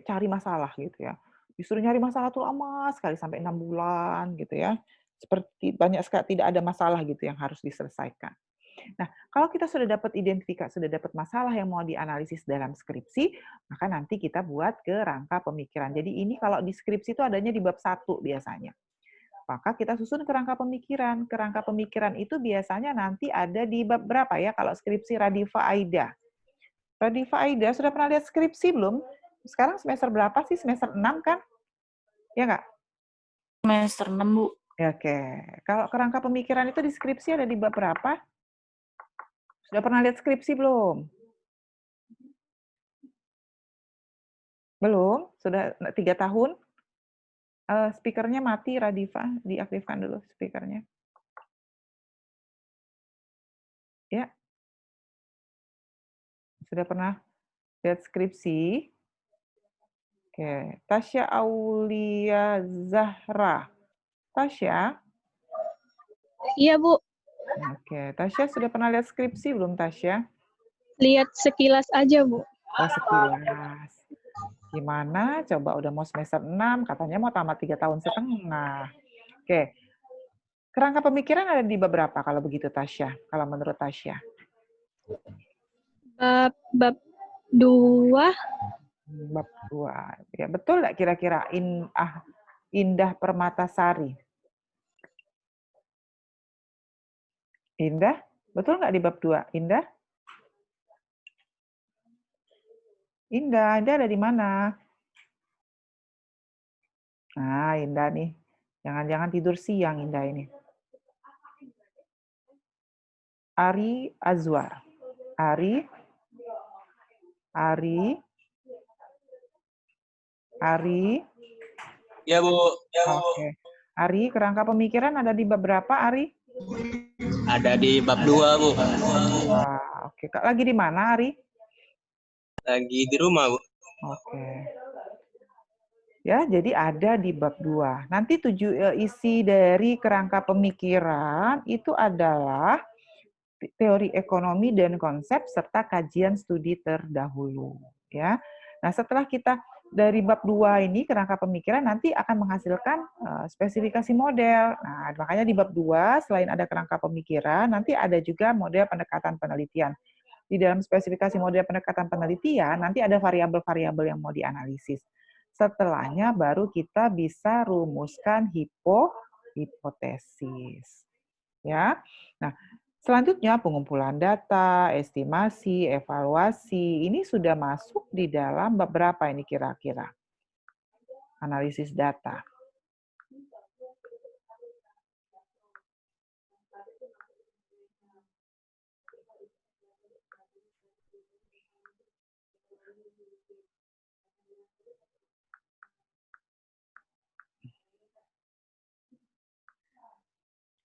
cari masalah gitu ya. Disuruh nyari masalah tuh lama sekali sampai 6 bulan gitu ya. Seperti banyak sekali tidak ada masalah gitu yang harus diselesaikan. Nah, kalau kita sudah dapat identifikasi, sudah dapat masalah yang mau dianalisis dalam skripsi, maka nanti kita buat kerangka pemikiran. Jadi ini kalau di skripsi itu adanya di bab 1 biasanya. Maka kita susun kerangka pemikiran. Kerangka pemikiran itu biasanya nanti ada di bab berapa ya kalau skripsi Radifa Aida. Radifa Aida, sudah pernah lihat skripsi belum? Sekarang semester berapa sih? Semester 6 kan? Ya nggak? Semester 6, Bu. Ya, oke. Kalau kerangka pemikiran itu di skripsi ada di bab berapa? Sudah pernah lihat skripsi belum? Belum? Sudah 3 tahun? Speakernya mati, Radifa. Diaktifkan dulu speakernya. Ya. Sudah pernah lihat skripsi? Oke. Tasya Aulia Zahra. Tasya? Iya, Bu. Oke, Tasya sudah pernah lihat skripsi belum, Tasya? Lihat sekilas aja, Bu. Oh, sekilas. Gimana? Coba udah mau semester 6, katanya mau tamat 3,5 tahun. Oke. Kerangka pemikiran ada di bab berapa kalau begitu, Tasya? Kalau menurut Tasya? Bab 2. Bab 2. Ya, betul nggak kira-kira Indah Permatasari? Indah? Betul nggak di bab 2? Indah? Indah ada di mana? Nah, Indah nih. Jangan-jangan tidur siang Indah ini. Ari Azwar. Ari. Ya, Bu. Oke. Ari, kerangka pemikiran ada di bab berapa, Ari? Ada di bab 2, Bu. Wah, oke. Kak, lagi di mana, Ari? Lagi di rumah, Bu. Oke. Ya, jadi ada di bab 2. Nanti isi dari kerangka pemikiran itu adalah teori ekonomi dan konsep serta kajian studi terdahulu, ya. Nah, setelah kita dari bab 2 ini kerangka pemikiran nanti akan menghasilkan spesifikasi model. Nah, makanya di bab 2 selain ada kerangka pemikiran, nanti ada juga model pendekatan penelitian. Di dalam spesifikasi model pendekatan penelitian, nanti ada variabel-variabel yang mau dianalisis. Setelahnya baru kita bisa rumuskan hipotesis. Ya. Nah, selanjutnya pengumpulan data, estimasi, evaluasi, ini sudah masuk di dalam beberapa ini kira-kira. Analisis data.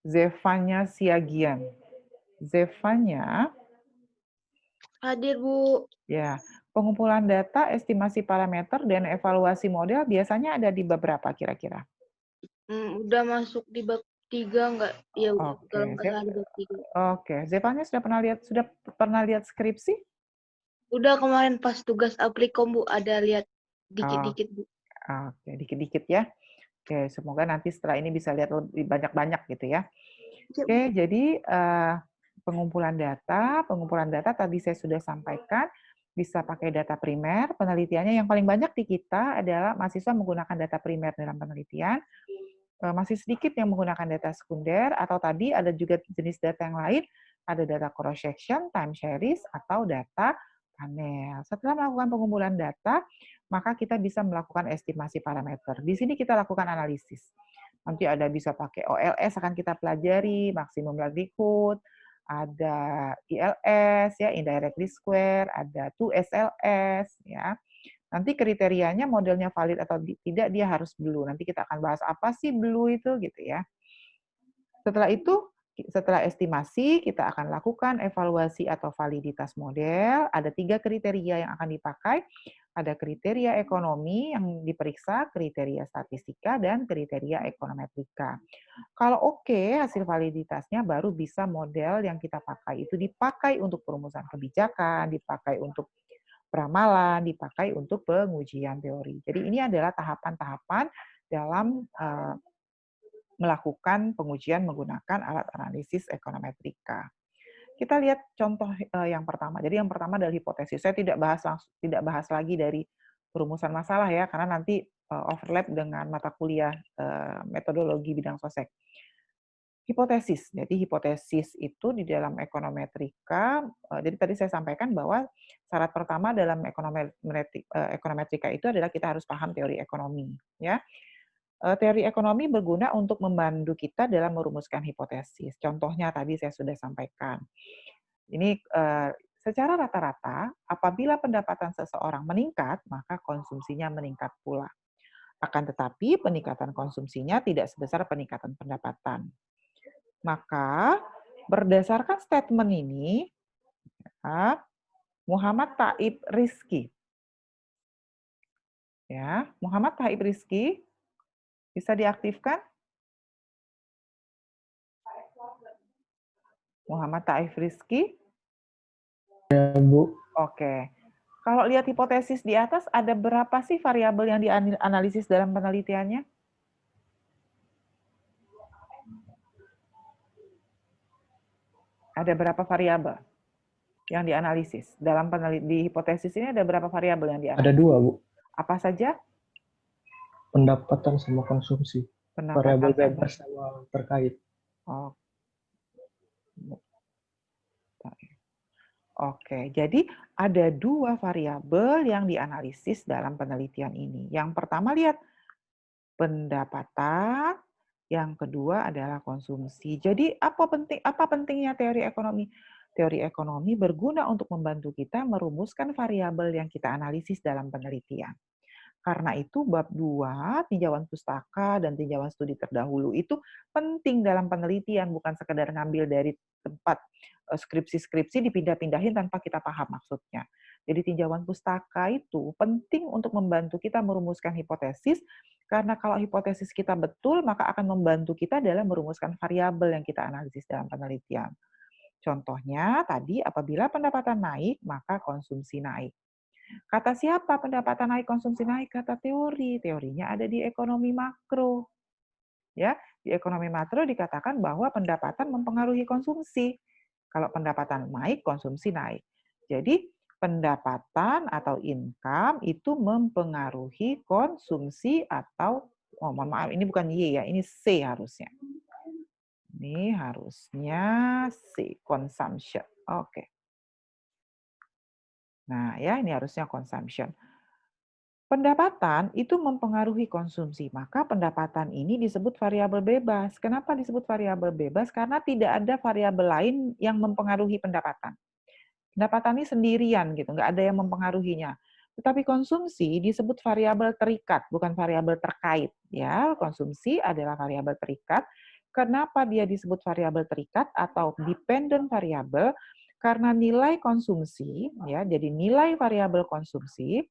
Zevanya Siagian. Zevanya. Hadir, Bu. Ya, pengumpulan data, estimasi parameter, dan evaluasi model biasanya ada di beberapa kira-kira. Udah masuk di bab 3 enggak? Ya, Oke, kalau nggak salah di bab 3. Oke, Zevanya sudah pernah lihat skripsi? Udah kemarin pas tugas Aplikom, Bu, ada lihat dikit-dikit, Bu. Oke, dikit-dikit ya. Oke, semoga nanti setelah ini bisa lihat lebih banyak-banyak gitu ya. Oke, jadi pengumpulan data tadi saya sudah sampaikan, bisa pakai data primer, penelitiannya yang paling banyak di kita adalah mahasiswa menggunakan data primer dalam penelitian, masih sedikit yang menggunakan data sekunder, atau tadi ada juga jenis data yang lain, ada data cross section, time series, atau data panel. Setelah melakukan pengumpulan data, maka kita bisa melakukan estimasi parameter. Di sini kita lakukan analisis. Nanti ada bisa pakai OLS akan kita pelajari, maksimum likelihood, ada ILS ya, indirect least square, ada 2SLS ya. Nanti kriterianya modelnya valid atau tidak dia harus blue. Nanti kita akan bahas apa sih blue itu gitu ya. Setelah itu, setelah estimasi, kita akan lakukan evaluasi atau validitas model. Ada 3 kriteria yang akan dipakai. Ada kriteria ekonomi yang diperiksa, kriteria statistika, dan kriteria ekonometrika. Kalau oke hasil validitasnya, baru bisa model yang kita pakai. Itu dipakai untuk perumusan kebijakan, dipakai untuk peramalan, dipakai untuk pengujian teori. Jadi ini adalah tahapan-tahapan dalam melakukan pengujian menggunakan alat analisis ekonometrika. Kita lihat contoh yang pertama. Jadi yang pertama adalah hipotesis. Saya tidak bahas lagi dari perumusan masalah ya, karena nanti overlap dengan mata kuliah metodologi bidang sosek. Hipotesis. Jadi hipotesis itu di dalam ekonometrika, jadi tadi saya sampaikan bahwa syarat pertama dalam ekonometrika itu adalah kita harus paham teori ekonomi. Ya. Teori ekonomi berguna untuk membantu kita dalam merumuskan hipotesis. Contohnya tadi saya sudah sampaikan. Ini secara rata-rata, apabila pendapatan seseorang meningkat, maka konsumsinya meningkat pula. Akan tetapi peningkatan konsumsinya tidak sebesar peningkatan pendapatan. Maka berdasarkan statement ini, Muhammad Taib Rizki, ya, Muhammad Taib Rizki bisa diaktifkan? Muhammad Taif Rizky? Ya, Bu. Oke. Kalau lihat hipotesis di atas, ada berapa sih variabel yang dianalisis dalam penelitiannya? Ada berapa variabel yang dianalisis? Dalam di hipotesis ini ada berapa variabel yang dianalisis? Ada 2, Bu. Apa saja? Pendapatan sama konsumsi. Variabel bebas sama terkait. Oh. Oke, jadi ada 2 variabel yang dianalisis dalam penelitian ini. Yang pertama lihat pendapatan, yang kedua adalah konsumsi. Jadi apa pentingnya teori ekonomi? Teori ekonomi berguna untuk membantu kita merumuskan variabel yang kita analisis dalam penelitian. Karena itu bab 2, tinjauan pustaka dan tinjauan studi terdahulu itu penting dalam penelitian, bukan sekedar ngambil dari tempat skripsi-skripsi dipindah-pindahin tanpa kita paham maksudnya. Jadi tinjauan pustaka itu penting untuk membantu kita merumuskan hipotesis, karena kalau hipotesis kita betul, maka akan membantu kita dalam merumuskan variabel yang kita analisis dalam penelitian. Contohnya tadi, apabila pendapatan naik, maka konsumsi naik. Kata siapa pendapatan naik, konsumsi naik? Kata teori. Teorinya ada di ekonomi makro. Ya, di ekonomi makro dikatakan bahwa pendapatan mempengaruhi konsumsi. Kalau pendapatan naik, konsumsi naik. Jadi, pendapatan atau income itu mempengaruhi konsumsi atau, oh mohon maaf, ini bukan Y ya, ini C harusnya. Ini harusnya C, consumption. Oke. Nah, ya ini harusnya consumption. Pendapatan itu mempengaruhi konsumsi, maka pendapatan ini disebut variabel bebas. Kenapa disebut variabel bebas? Karena tidak ada variabel lain yang mempengaruhi pendapatan. Pendapatan ini sendirian gitu, nggak ada yang mempengaruhinya. Tetapi konsumsi disebut variabel terikat, bukan variabel terkait. Ya, konsumsi adalah variabel terikat. Kenapa dia disebut variabel terikat atau dependent variable? Karena nilai konsumsi, ya, jadi nilai variabel konsumsi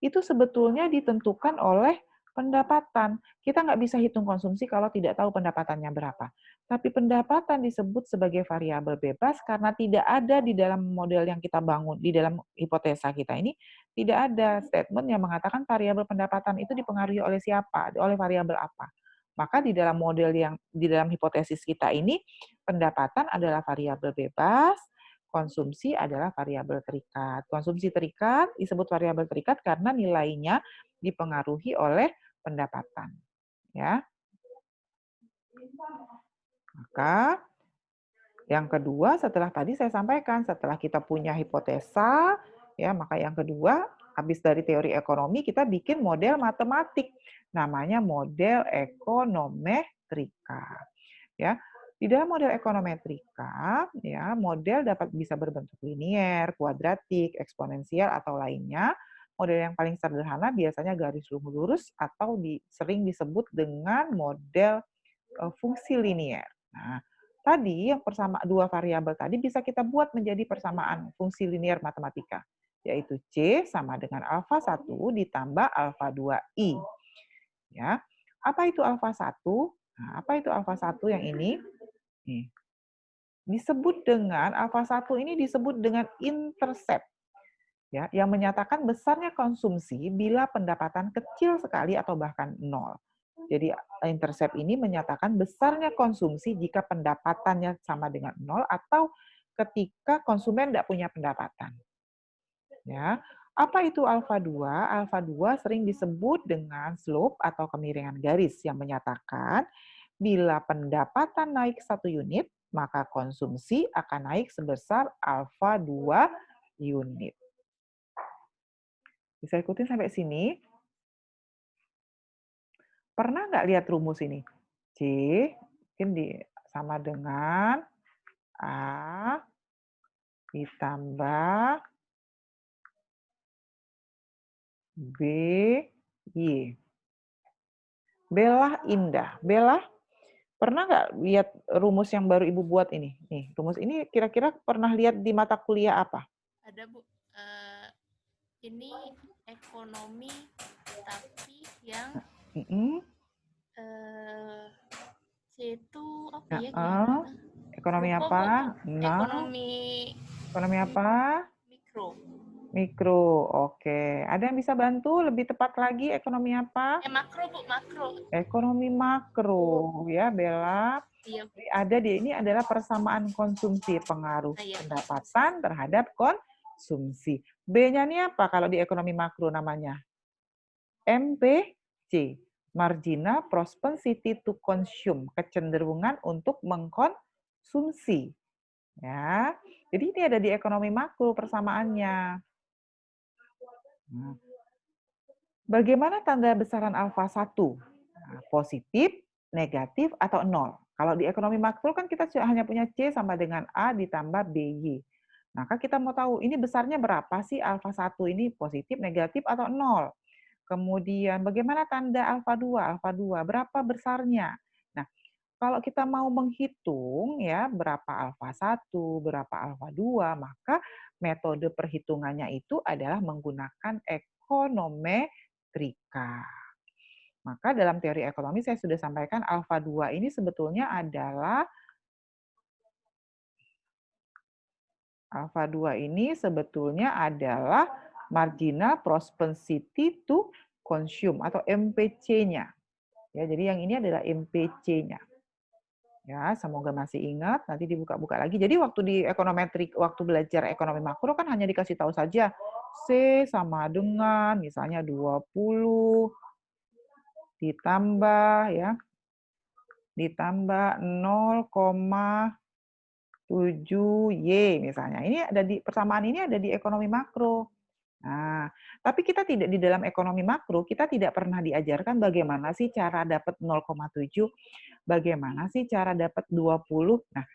itu sebetulnya ditentukan oleh pendapatan. Kita nggak bisa hitung konsumsi kalau tidak tahu pendapatannya berapa. Tapi pendapatan disebut sebagai variabel bebas karena tidak ada di dalam model yang kita bangun, di dalam hipotesa kita ini, tidak ada statement yang mengatakan variabel pendapatan itu dipengaruhi oleh siapa, oleh variabel apa. Maka di dalam model yang, di dalam hipotesis kita ini, pendapatan adalah variabel bebas, konsumsi adalah variabel terikat. Konsumsi terikat disebut variabel terikat karena nilainya dipengaruhi oleh pendapatan. Ya. Maka yang kedua setelah tadi saya sampaikan, setelah kita punya hipotesa, ya maka yang kedua habis dari teori ekonomi kita bikin model matematik, namanya model ekonometrika. Ya, di dalam model ekonometrika, ya model dapat bisa berbentuk linier, kuadratik, eksponensial atau lainnya. Model yang paling sederhana biasanya garis lurus atau sering disebut dengan model fungsi linier. Nah, tadi yang dua variabel tadi bisa kita buat menjadi persamaan fungsi linier matematika, yaitu C sama dengan alfa 1 ditambah alfa 2I. Ya. Apa itu alfa 1? Nah, apa itu alfa 1 yang ini? Nih. Disebut dengan alfa 1 ini disebut dengan intercept. Ya, yang menyatakan besarnya konsumsi bila pendapatan kecil sekali atau bahkan nol. Jadi intercept ini menyatakan besarnya konsumsi jika pendapatannya sama dengan nol atau ketika konsumen tidak punya pendapatan. Ya. Apa itu alfa 2? Alfa 2 sering disebut dengan slope atau kemiringan garis yang menyatakan bila pendapatan naik 1 unit, maka konsumsi akan naik sebesar alfa 2 unit. Bisa ikutin sampai sini? Pernah nggak lihat rumus ini? C mungkin sama dengan A ditambah B, Y. Bella Indah. Bella, pernah nggak lihat rumus yang baru Ibu buat ini? Nih, rumus ini kira-kira pernah lihat di mata kuliah apa? Ada, Bu. Ini ekonomi, tapi yang C itu Iya, Heeh. gimana? Ekonomi Lupa, apa? Bu. Nah, ekonomi apa? Mikro. Mikro. Oke. Ada yang bisa bantu lebih tepat lagi ekonomi apa? Makro, Bu, makro. Ekonomi makro, ya Bella. Iya, Bu. Jadi ada di ini adalah persamaan konsumsi, pengaruh Iya, pendapatan terhadap konsumsi. B-nya ini apa kalau di ekonomi makro namanya? MPC, marginal propensity to consume, kecenderungan untuk mengkonsumsi. Ya, jadi ini ada di ekonomi makro persamaannya. Nah, bagaimana tanda besaran alfa 1? Nah, positif, negatif, atau 0. Kalau di ekonomi makro kan kita hanya punya C sama dengan A ditambah BY. Maka kita mau tahu ini besarnya berapa sih alfa 1 ini, positif, negatif, atau 0. Kemudian bagaimana tanda alfa 2? Alfa 2 berapa besarnya? Nah, kalau kita mau menghitung ya berapa alfa 1, berapa alfa 2, maka metode perhitungannya itu adalah menggunakan ekonometrika. Maka dalam teori ekonomi saya sudah sampaikan alfa 2 ini sebetulnya adalah marginal propensity to consume atau MPC-nya. Ya, jadi yang ini adalah MPC-nya. Ya, semoga masih ingat, nanti dibuka-buka lagi. Jadi waktu di ekonometrik, waktu belajar ekonomi makro kan hanya dikasih tahu saja C sama dengan misalnya 20 ditambah 0,7Y misalnya. Ini ada di persamaan ini ada di ekonomi makro. Nah, tapi kita tidak di dalam ekonomi makro, kita tidak pernah diajarkan bagaimana sih cara dapat 0,7, bagaimana sih cara dapat 20. Nah,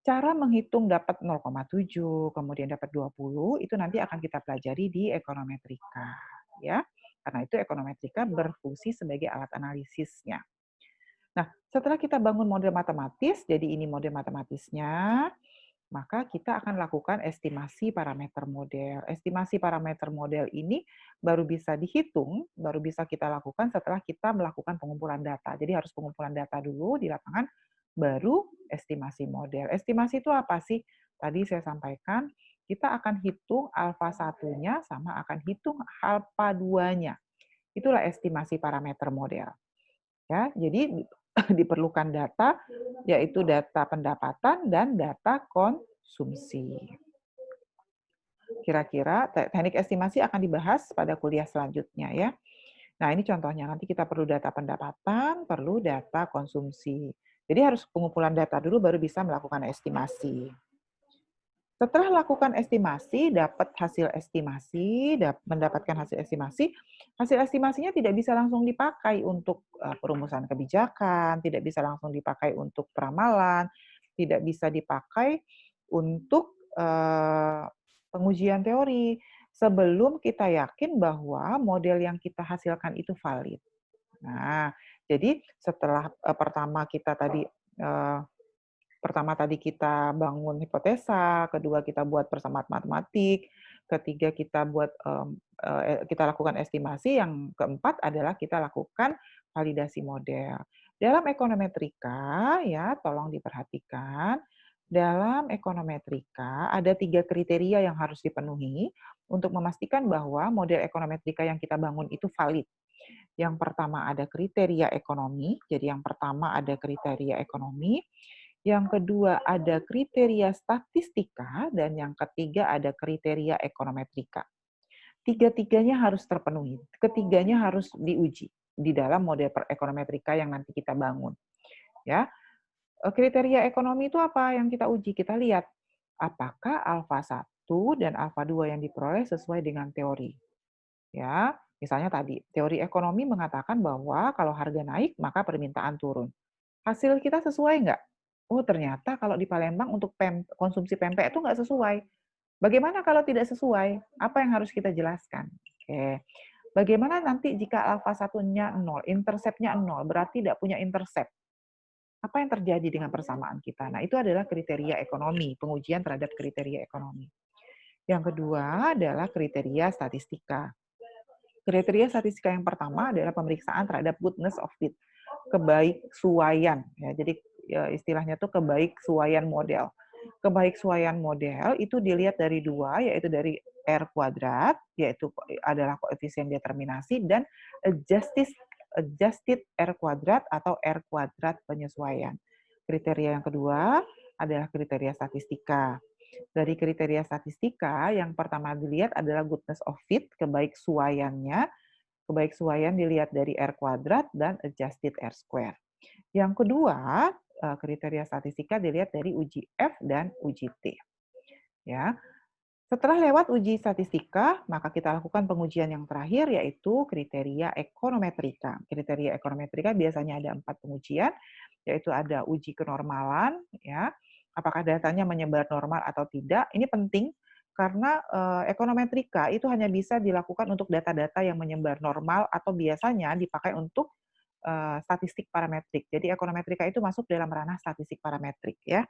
cara menghitung dapat 0,7, kemudian dapat 20, itu nanti akan kita pelajari di ekonometrika. Ya, karena itu ekonometrika berfungsi sebagai alat analisisnya. Nah, setelah kita bangun model matematis, jadi ini model matematisnya, maka kita akan lakukan estimasi parameter model. Estimasi parameter model ini baru bisa dihitung, baru bisa kita lakukan setelah kita melakukan pengumpulan data. Jadi harus pengumpulan data dulu di lapangan, baru estimasi model. Estimasi itu apa sih? Tadi saya sampaikan, kita akan hitung alfa 1-nya sama akan hitung alfa 2-nya. Itulah estimasi parameter model. Ya, jadi diperlukan data, yaitu data pendapatan dan data konsumsi. Kira-kira teknik estimasi akan dibahas pada kuliah selanjutnya ya. Nah, ini contohnya, nanti kita perlu data pendapatan, perlu data konsumsi. Jadi harus pengumpulan data dulu baru bisa melakukan estimasi. Setelah lakukan estimasi, dapat hasil estimasi, mendapatkan hasil estimasinya tidak bisa langsung dipakai untuk perumusan kebijakan, tidak bisa langsung dipakai untuk peramalan, tidak bisa dipakai untuk pengujian teori sebelum kita yakin bahwa model yang kita hasilkan itu valid. Nah, jadi setelah pertama kita bangun hipotesa, kedua kita buat persamaan matematik, ketiga kita kita lakukan estimasi, yang keempat adalah kita lakukan validasi model. Dalam ekonometrika ya, tolong diperhatikan, dalam ekonometrika ada 3 kriteria yang harus dipenuhi untuk memastikan bahwa model ekonometrika yang kita bangun itu valid. Yang pertama ada kriteria ekonomi, jadi yang pertama ada kriteria ekonomi, yang kedua ada kriteria statistika, dan yang ketiga ada kriteria ekonometrika. Tiga-tiganya harus terpenuhi, ketiganya harus diuji di dalam model ekonometrika yang nanti kita bangun. Ya, kriteria ekonomi itu apa yang kita uji? Kita lihat apakah alfa 1 dan alfa 2 yang diperoleh sesuai dengan teori. Ya, misalnya tadi teori ekonomi mengatakan bahwa kalau harga naik maka permintaan turun. Hasil kita sesuai nggak? Oh, ternyata kalau di Palembang untuk konsumsi pempek itu nggak sesuai. Bagaimana kalau tidak sesuai? Apa yang harus kita jelaskan? Oke. Bagaimana nanti jika alfa 1-nya 0, intercept-nya 0, berarti tidak punya intercept? Apa yang terjadi dengan persamaan kita? Nah, itu adalah kriteria ekonomi, pengujian terhadap kriteria ekonomi. Yang kedua adalah kriteria statistika. Kriteria statistika yang pertama adalah pemeriksaan terhadap goodness of fit, kebaiksuaian. Ya, jadi istilahnya tuh kebaiksuaian model. Kebaiksuaian model itu dilihat dari dua, yaitu dari R kuadrat, yaitu adalah koefisien determinasi, dan adjusted R kuadrat atau R kuadrat penyesuaian. Kriteria yang kedua adalah kriteria statistika. Dari kriteria statistika, yang pertama dilihat adalah goodness of fit, kebaiksuaiannya. Kebaiksuaian dilihat dari R kuadrat dan adjusted R square. Yang kedua, kriteria statistika dilihat dari uji F dan uji T. Ya. Setelah lewat uji statistika, maka kita lakukan pengujian yang terakhir, yaitu kriteria ekonometrika. Kriteria ekonometrika biasanya ada 4 pengujian, yaitu ada uji kenormalan, ya, apakah datanya menyebar normal atau tidak. Ini penting karena ekonometrika itu hanya bisa dilakukan untuk data-data yang menyebar normal atau biasanya dipakai untuk statistik parametrik. Jadi ekonometrika itu masuk dalam ranah statistik parametrik, ya.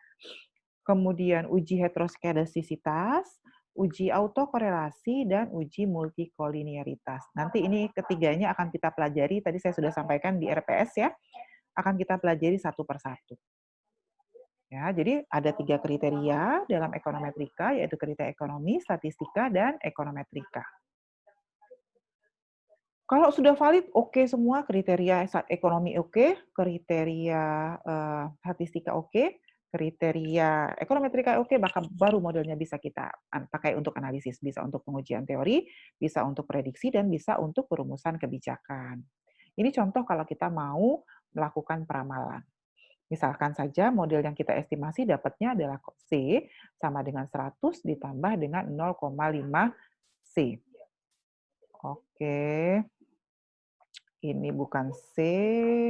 Kemudian uji heteroskedastisitas, uji autokorelasi, dan uji multikolinearitas. Nanti ini ketiganya akan kita pelajari, tadi saya sudah sampaikan di RPS ya, akan kita pelajari satu persatu. Ya, jadi ada 3 kriteria dalam ekonometrika, yaitu kriteria ekonomi, statistika, dan ekonometrika. Kalau sudah valid, oke semua, kriteria ekonomi oke, kriteria statistika oke, kriteria ekonometrika oke, maka baru modelnya bisa kita pakai untuk analisis, bisa untuk pengujian teori, bisa untuk prediksi, dan bisa untuk perumusan kebijakan. Ini contoh kalau kita mau melakukan peramalan. Misalkan saja model yang kita estimasi dapatnya adalah C sama dengan 100 ditambah dengan 0,5 C. Oke. Ini bukan C,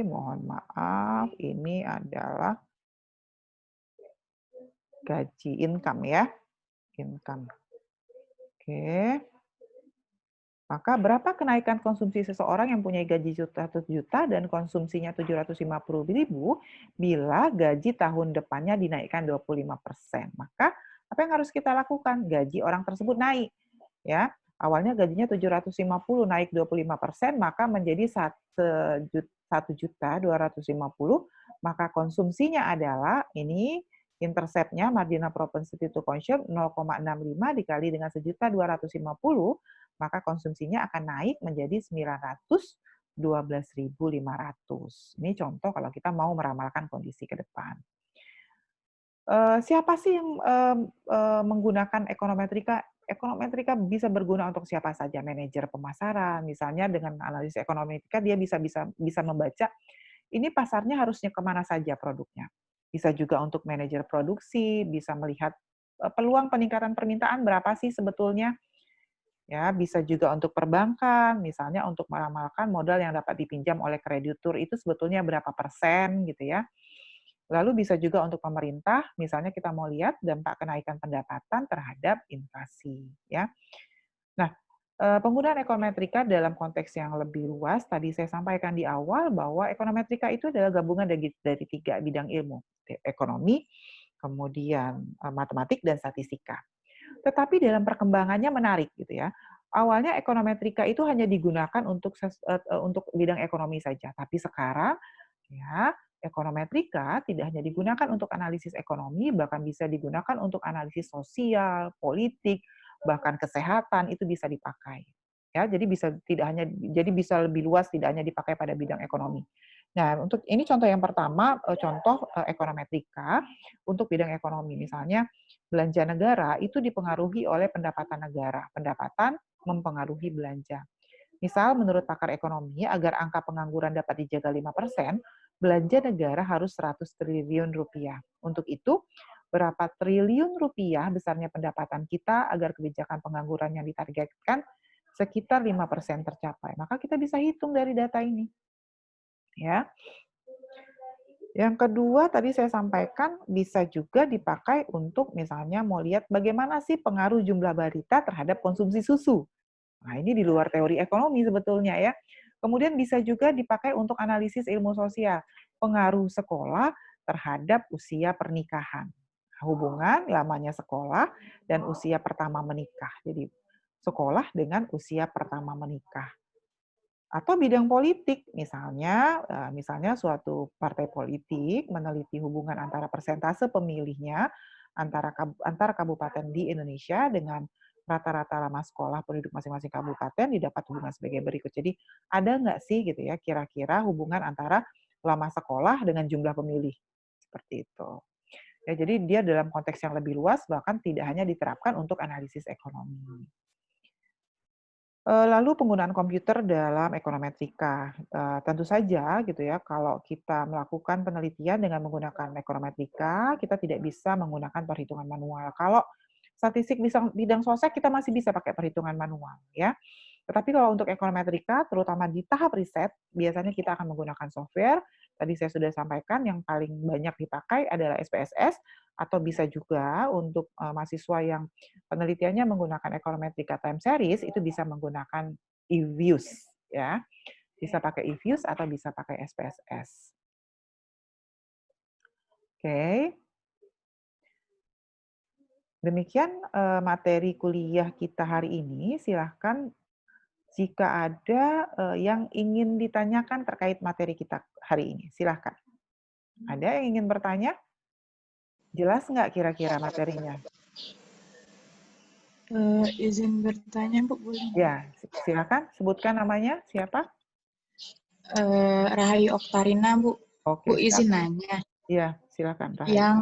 mohon maaf. Ini adalah gaji income ya. Income. Oke. Maka berapa kenaikan konsumsi seseorang yang punya gaji 100 juta dan konsumsinya 750.000 bila gaji tahun depannya dinaikkan 25%. Maka apa yang harus kita lakukan? Gaji orang tersebut naik. Ya, awalnya gajinya 750 naik 25%, maka menjadi 1.250.000, maka konsumsinya adalah ini intercept-nya marginal propensity to consume 0,65 dikali dengan 1.250.000, maka konsumsinya akan naik menjadi 912.500. Ini contoh kalau kita mau meramalkan kondisi ke depan. Siapa sih yang menggunakan ekonometrika? Ekonometrika bisa berguna untuk siapa saja, manajer pemasaran, misalnya dengan analisis ekonometrika dia bisa membaca ini pasarnya harusnya kemana saja produknya. Bisa juga untuk manajer produksi, bisa melihat peluang peningkatan permintaan berapa sih sebetulnya. Ya, bisa juga untuk perbankan, misalnya untuk meramalkan modal yang dapat dipinjam oleh kreditur itu sebetulnya berapa persen gitu ya. Lalu bisa juga untuk pemerintah, misalnya kita mau lihat dampak kenaikan pendapatan terhadap inflasi. Ya. Nah, penggunaan ekonometrika dalam konteks yang lebih luas, tadi saya sampaikan di awal bahwa ekonometrika itu adalah gabungan dari 3 bidang ilmu, ekonomi, kemudian matematik, dan statistika. Tetapi dalam perkembangannya menarik gitu ya. Awalnya ekonometrika itu hanya digunakan untuk bidang ekonomi saja, tapi sekarang ya ekonometrika tidak hanya digunakan untuk analisis ekonomi, bahkan bisa digunakan untuk analisis sosial, politik, bahkan kesehatan itu bisa dipakai. Ya, jadi bisa lebih luas, tidak hanya dipakai pada bidang ekonomi. Nah, untuk ini contoh yang pertama, contoh ekonometrika untuk bidang ekonomi. Misalnya belanja negara itu dipengaruhi oleh pendapatan negara. Pendapatan mempengaruhi belanja. Misal menurut pakar ekonomi, agar angka pengangguran dapat dijaga 5%, belanja negara harus 100 triliun rupiah. Untuk itu, berapa triliun rupiah besarnya pendapatan kita agar kebijakan pengangguran yang ditargetkan sekitar 5% tercapai. Maka kita bisa hitung dari data ini. Ya. Yang kedua, tadi saya sampaikan bisa juga dipakai untuk misalnya mau lihat bagaimana sih pengaruh jumlah balita terhadap konsumsi susu. Nah, ini di luar teori ekonomi sebetulnya ya. Kemudian bisa juga dipakai untuk analisis ilmu sosial, pengaruh sekolah terhadap usia pernikahan. Hubungan lamanya sekolah dan usia pertama menikah. Jadi sekolah dengan usia pertama menikah. Atau bidang politik, misalnya suatu partai politik meneliti hubungan antara persentase pemilihnya antar kabupaten di Indonesia dengan rata-rata lama sekolah penduduk masing-masing kabupaten didapat hubungan sebagai berikut. Jadi ada nggak sih gitu ya kira-kira hubungan antara lama sekolah dengan jumlah pemilih seperti itu. Ya, jadi dia dalam konteks yang lebih luas bahkan tidak hanya diterapkan untuk analisis ekonomi. Lalu penggunaan komputer dalam ekonometrika. Tentu saja gitu ya, kalau kita melakukan penelitian dengan menggunakan ekonometrika, kita tidak bisa menggunakan perhitungan manual. Kalau statistik bidang sostek kita masih bisa pakai perhitungan manual ya. Tetapi kalau untuk ekonometrika, terutama di tahap riset, biasanya kita akan menggunakan software. Tadi saya sudah sampaikan yang paling banyak dipakai adalah SPSS, atau bisa juga untuk mahasiswa yang penelitiannya menggunakan ekonometrika time series, itu bisa menggunakan eViews. Ya. Bisa pakai eViews atau bisa pakai SPSS. Oke. Demikian materi kuliah kita hari ini. Silahkan jika ada yang ingin ditanyakan terkait materi kita hari ini, silahkan. Ada yang ingin bertanya? Jelas nggak kira-kira materinya? Izin bertanya, Bu, boleh? Ya, silahkan. Sebutkan namanya, siapa? Rahayu Oktarina, Bu. Oke, Bu, izin silakan. nanya. Iya, silakan. Rahayu. Yang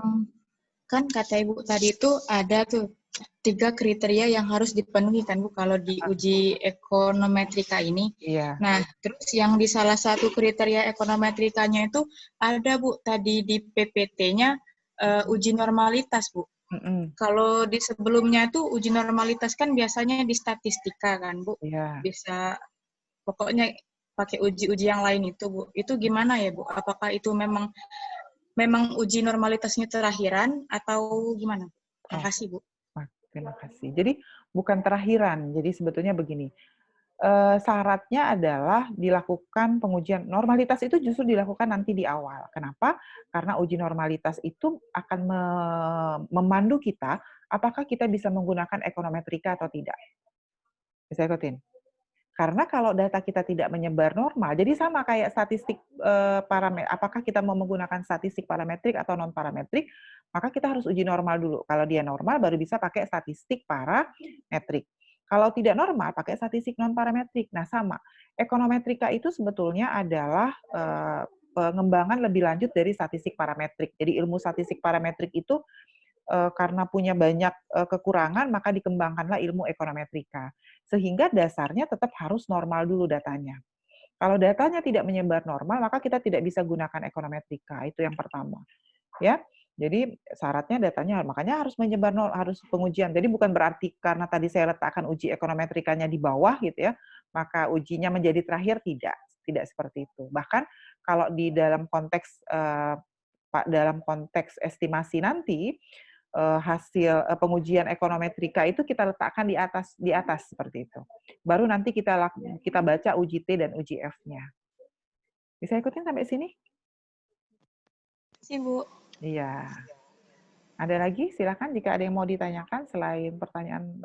kan kata Ibu tadi itu ada tuh 3 kriteria yang harus dipenuhi kan Bu kalau di uji ekonometrika ini. Iya. Nah, terus yang di salah satu kriteria ekonometrikanya itu ada Bu tadi di PPT-nya uji normalitas Bu. Kalau di sebelumnya itu uji normalitas kan biasanya di statistika kan Bu. Iya. Bisa pokoknya pakai uji-uji yang lain itu Bu. Itu gimana ya Bu? Apakah itu memang uji normalitasnya terakhiran atau gimana? Terima kasih, Bu. Terima kasih. Jadi bukan terakhiran. Jadi sebetulnya begini, syaratnya adalah dilakukan pengujian normalitas itu justru dilakukan nanti di awal. Kenapa? Karena uji normalitas itu akan memandu kita apakah kita bisa menggunakan ekonometrika atau tidak. Bisa ikutin? Karena kalau data kita tidak menyebar normal, jadi sama kayak statistik parametrik, apakah kita mau menggunakan statistik parametrik atau non-parametrik, maka kita harus uji normal dulu. Kalau dia normal, baru bisa pakai statistik parametrik. Kalau tidak normal, pakai statistik non-parametrik. Nah, sama. Ekonometrika itu sebetulnya adalah pengembangan lebih lanjut dari statistik parametrik. Jadi ilmu statistik parametrik itu karena punya banyak kekurangan, maka dikembangkanlah ilmu ekonometrika. Sehingga dasarnya tetap harus normal dulu datanya. Kalau datanya tidak menyebar normal, maka kita tidak bisa gunakan ekonometrika. Itu yang pertama. Ya, jadi syaratnya datanya makanya harus menyebar harus pengujian. Jadi bukan berarti karena tadi saya letakkan uji ekonometrikanya di bawah gitu ya, maka ujinya menjadi terakhir, tidak seperti itu. Bahkan kalau di dalam konteks estimasi nanti hasil pengujian ekonometrika itu kita letakkan di atas seperti itu. Baru nanti kita baca uji T dan uji F-nya. Bisa ikutin sampai sini? Sih, Bu. Iya. Ada lagi? Silakan jika ada yang mau ditanyakan selain pertanyaan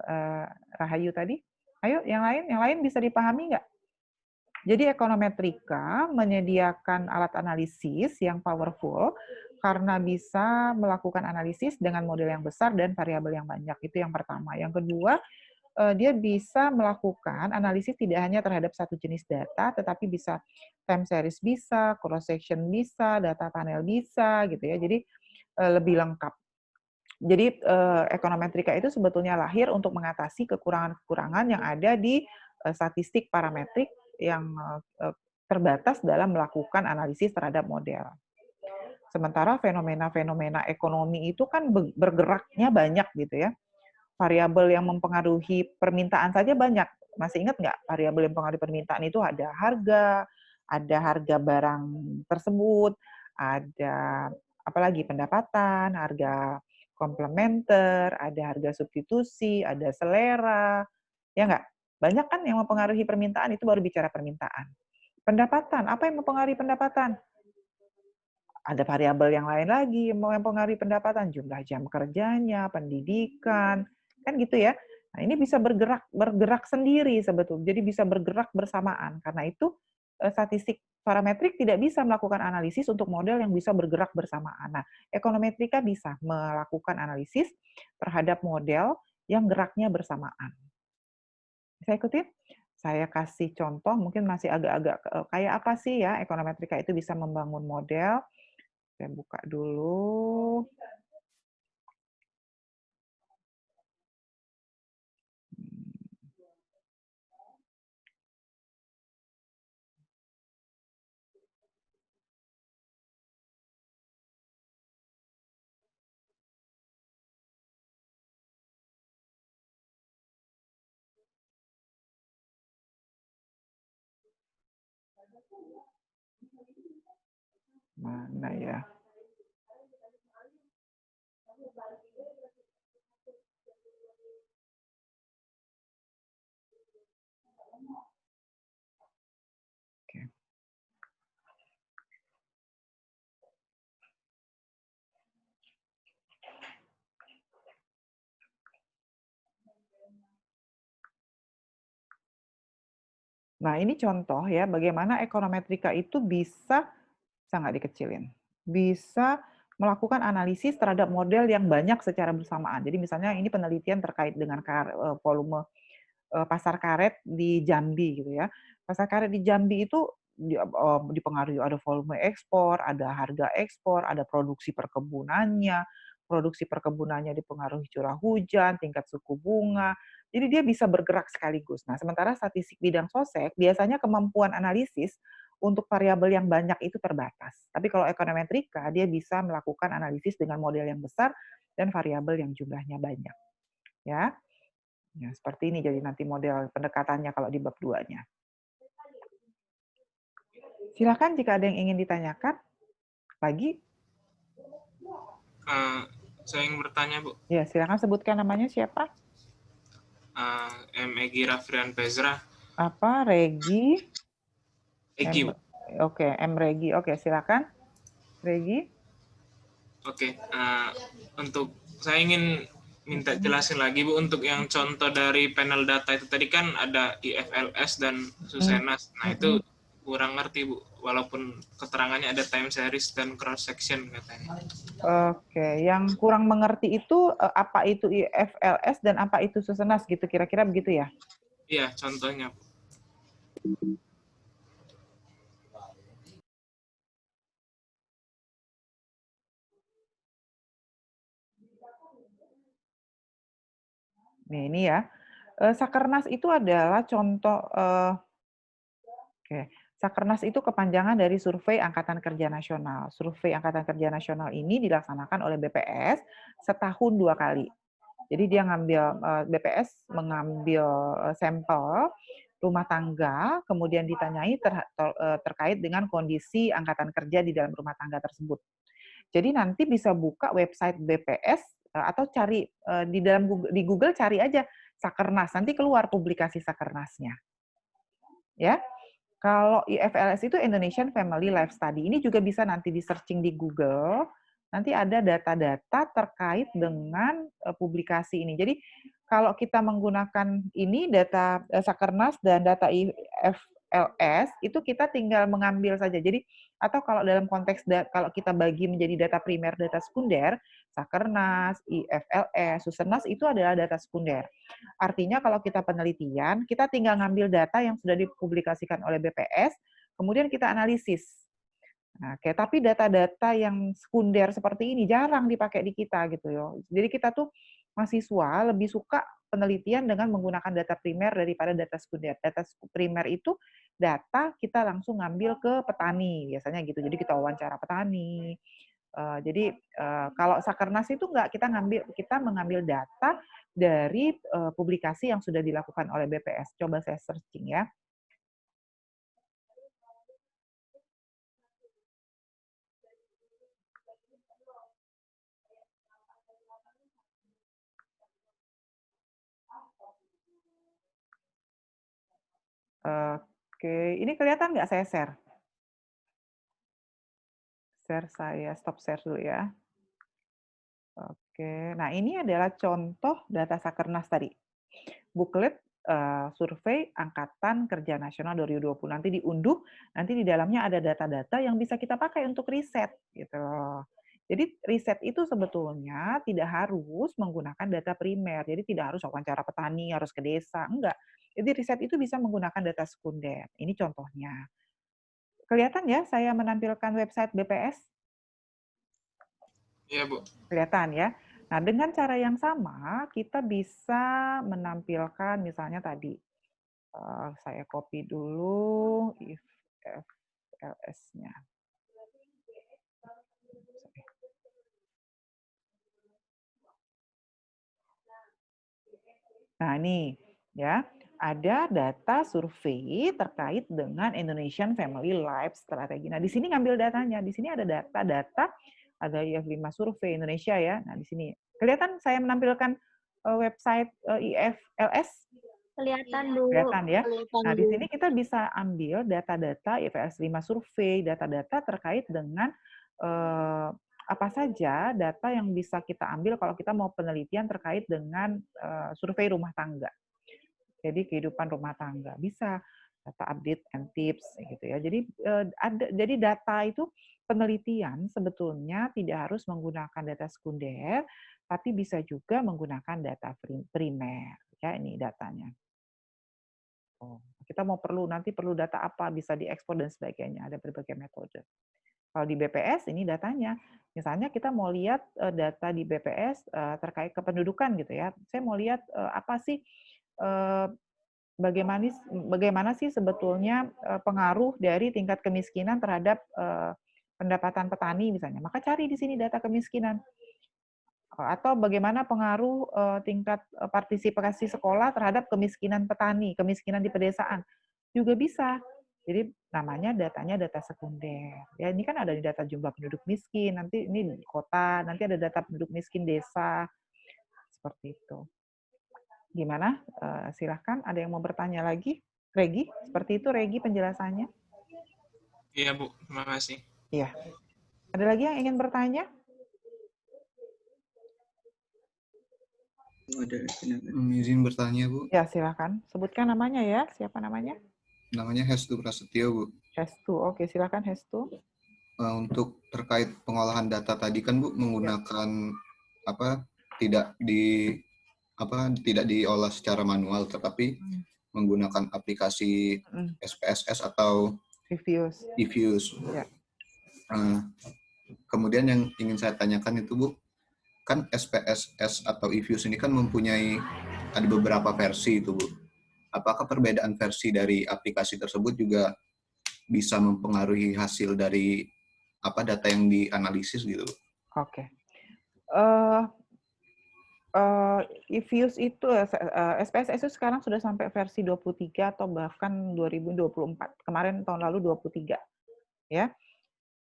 Rahayu tadi. Ayo, yang lain bisa dipahami nggak? Jadi ekonometrika menyediakan alat analisis yang powerful karena bisa melakukan analisis dengan model yang besar dan variabel yang banyak. Itu yang pertama. Yang kedua, dia bisa melakukan analisis tidak hanya terhadap satu jenis data, tetapi bisa time series bisa, cross section bisa, data panel bisa, gitu ya. Jadi lebih lengkap. Jadi ekonometrika itu sebetulnya lahir untuk mengatasi kekurangan-kekurangan yang ada di statistik parametrik yang terbatas dalam melakukan analisis terhadap model. Sementara fenomena-fenomena ekonomi itu kan bergeraknya banyak gitu ya. Variabel yang mempengaruhi permintaan saja banyak. Masih ingat nggak variabel yang mempengaruhi permintaan itu ada harga barang tersebut, ada apalagi pendapatan, harga komplementer, ada harga substitusi, ada selera, ya nggak? Banyak kan yang mempengaruhi permintaan, itu baru bicara permintaan. Pendapatan, apa yang mempengaruhi pendapatan? Ada variabel yang lain lagi yang mempengaruhi pendapatan, jumlah jam kerjanya, pendidikan, kan gitu ya. Nah, ini bisa bergerak sendiri sebetulnya, jadi bisa bergerak bersamaan. Karena itu statistik parametrik tidak bisa melakukan analisis untuk model yang bisa bergerak bersamaan. Nah, ekonometrika bisa melakukan analisis terhadap model yang geraknya bersamaan. Bisa ikutin? Saya kasih contoh, mungkin masih agak-agak kayak apa sih ya ekonometrika itu bisa membangun model. Saya buka dulu. Mana ya? Oke. Nah, ini contoh ya bagaimana ekonometrika itu bisa nggak dikecilin, bisa melakukan analisis terhadap model yang banyak secara bersamaan. Jadi misalnya ini penelitian terkait dengan volume pasar karet di Jambi gitu ya. Pasar karet di Jambi itu dipengaruhi ada volume ekspor, ada harga ekspor, ada produksi perkebunannya dipengaruhi curah hujan, tingkat suku bunga. Jadi dia bisa bergerak sekaligus. Nah, sementara statistik bidang sosek biasanya kemampuan analisis untuk variabel yang banyak itu terbatas. Tapi kalau ekonometrika dia bisa melakukan analisis dengan model yang besar dan variabel yang jumlahnya banyak. Ya. Ya, seperti ini jadi nanti model pendekatannya kalau di bab 2-nya. Silakan jika ada yang ingin ditanyakan. Pagi. Saya ingin bertanya, Bu. Ya, silakan sebutkan namanya siapa? M. Egi Rafrian Pezra. Apa? Regi? Egi, Bu. Oke, M. Regi. Oke, silakan. Regi. Oke, untuk saya ingin minta jelasin lagi, Bu, untuk yang contoh dari panel data itu tadi kan ada IFLS dan Susenas. Nah, itu kurang ngerti, Bu. Walaupun keterangannya ada time series dan cross section katanya. Oke, yang kurang mengerti itu apa itu IFLS dan apa itu Susenas gitu, kira-kira begitu ya? Iya, contohnya, Bu. Nih, ini ya. Sakernas itu adalah contoh oke. Sakernas itu kepanjangan dari Survei Angkatan Kerja Nasional. Survei Angkatan Kerja Nasional ini dilaksanakan oleh BPS setahun 2 kali. Jadi dia BPS mengambil sampel rumah tangga, kemudian ditanyai terkait dengan kondisi angkatan kerja di dalam rumah tangga tersebut. Jadi nanti bisa buka website BPS atau cari di Google cari aja Sakernas, nanti keluar publikasi Sakernasnya. Ya. Kalau IFLS itu Indonesian Family Life Study. Ini juga bisa nanti di-searching di Google. Nanti ada data-data terkait dengan publikasi ini. Jadi kalau kita menggunakan ini data Sakernas dan data IFLS itu kita tinggal mengambil saja. Jadi atau kalau dalam konteks kalau kita bagi menjadi data primer, data sekunder, Sakernas, IFLS, Susenas itu adalah data sekunder. Artinya kalau kita penelitian, kita tinggal ngambil data yang sudah dipublikasikan oleh BPS, kemudian kita analisis. Nah, tapi data-data yang sekunder seperti ini jarang dipakai di kita gitu ya. Jadi kita tuh mahasiswa lebih suka penelitian dengan menggunakan data primer daripada data sekunder. Data primer itu data kita langsung ngambil ke petani biasanya gitu. Jadi kita wawancara petani. Jadi kalau Sakernas itu enggak, kita mengambil data dari publikasi yang sudah dilakukan oleh BPS. Coba saya searching ya. Oke, ini kelihatan nggak saya share? Share saya, stop share dulu ya. Oke, nah ini adalah contoh data Sakernas tadi. Buklet survei Angkatan Kerja Nasional 2020 nanti diunduh, nanti di dalamnya ada data-data yang bisa kita pakai untuk riset gitu loh. Jadi riset itu sebetulnya tidak harus menggunakan data primer. Jadi tidak harus wawancara petani, harus ke desa, enggak. Jadi riset itu bisa menggunakan data sekunder. Ini contohnya. Kelihatan ya saya menampilkan website BPS? Iya, Bu. Kelihatan ya. Nah, dengan cara yang sama kita bisa menampilkan misalnya tadi saya copy dulu if FLS-nya. Nah, ini ya, ada data survei terkait dengan Indonesian Family Life Strategy. Nah, di sini ngambil datanya. Di sini ada data-data, ada IF5 survei Indonesia ya. Nah, di sini kelihatan saya menampilkan website IFLS. Kelihatan, Bu. Kelihatan ya. Kelihatan, Nah, di Bu. sini kita bisa ambil data-data IFS 5 survei, data-data terkait dengan apa saja data yang bisa kita ambil kalau kita mau penelitian terkait dengan survei rumah tangga. Jadi kehidupan rumah tangga bisa data update and tips gitu ya. Jadi data itu penelitian sebetulnya tidak harus menggunakan data sekunder, tapi bisa juga menggunakan data primer. Ya, ini datanya. Kita mau nanti perlu data apa, bisa diekspor dan sebagainya, ada berbagai metode. Kalau di BPS ini datanya, misalnya kita mau lihat data di BPS terkait kependudukan gitu ya. Saya mau lihat apa sih bagaimana sih sebetulnya pengaruh dari tingkat kemiskinan terhadap pendapatan petani misalnya. Maka cari di sini data kemiskinan. Atau bagaimana pengaruh tingkat partisipasi sekolah terhadap kemiskinan petani, kemiskinan di pedesaan. Juga bisa. Jadi namanya datanya data sekunder. Ya, ini kan ada di data jumlah penduduk miskin, nanti ini di kota, nanti ada data penduduk miskin desa. Seperti itu. Gimana? Silahkan, ada yang mau bertanya lagi? Regi, seperti itu Regi penjelasannya? Iya, Bu. Terima kasih. Iya. Ada lagi yang ingin bertanya? Ada izin bertanya, Bu. Ya, silakan. Sebutkan namanya ya. Siapa namanya? Namanya Hestu Prasetyo, Bu. Hestu. Oke, silakan Hestu. Untuk terkait pengolahan data tadi kan, Bu, menggunakan tidak diolah secara manual, tetapi menggunakan aplikasi SPSS atau eViews. Ya. Kemudian yang ingin saya tanyakan itu, Bu, kan SPSS atau eViews ini kan ada beberapa versi itu, Bu. Apakah perbedaan versi dari aplikasi tersebut juga bisa mempengaruhi hasil dari data yang dianalisis gitu? Oke. eViews itu SPSS itu sekarang sudah sampai versi 23 atau bahkan 2024. Kemarin tahun lalu 23. Ya.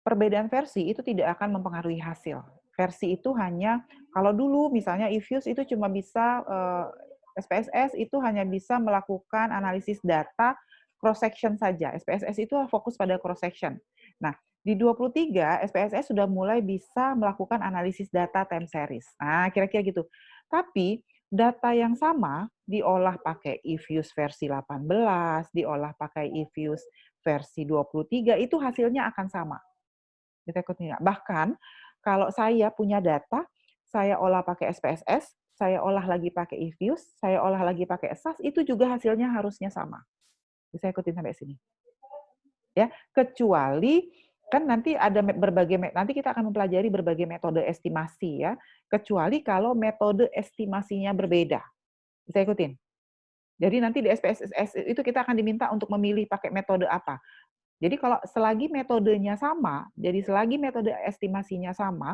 Perbedaan versi itu tidak akan mempengaruhi hasil. Versi itu hanya kalau dulu misalnya eViews itu cuma bisa SPSS itu hanya bisa melakukan analisis data cross section saja. SPSS itu fokus pada cross section. Nah, di 23 SPSS sudah mulai bisa melakukan analisis data time series. Nah, kira-kira gitu. Tapi data yang sama diolah pakai eViews versi 18, diolah pakai eViews versi 23, itu hasilnya akan sama. Bahkan kalau saya punya data, saya olah pakai SPSS, saya olah lagi pakai eViews, saya olah lagi pakai SAS, itu juga hasilnya harusnya sama. Bisa ikutin sampai sini. Ya, kecuali kan nanti ada nanti kita akan mempelajari berbagai metode estimasi ya, kecuali kalau metode estimasinya berbeda. Bisa ikutin. Jadi nanti di SPSS itu kita akan diminta untuk memilih pakai metode apa. Jadi kalau selagi metodenya sama, jadi selagi metode estimasinya sama,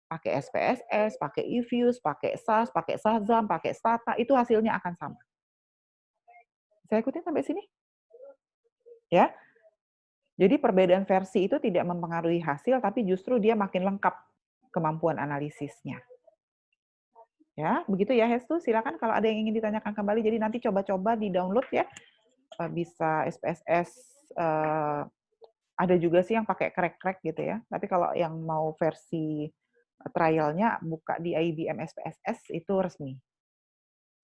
pakai SPSS, pakai eViews, pakai SAS, pakai Shazam, pakai Stata, itu hasilnya akan sama. Saya ikutin sampai sini? Ya. Jadi perbedaan versi itu tidak mempengaruhi hasil, tapi justru dia makin lengkap kemampuan analisisnya. Ya, begitu ya Hestu. Silakan kalau ada yang ingin ditanyakan kembali. Jadi nanti coba-coba di-download ya. Bisa SPSS ada juga sih yang pakai crack gitu ya. Tapi kalau yang mau versi trialnya buka di IBM SPSS itu resmi.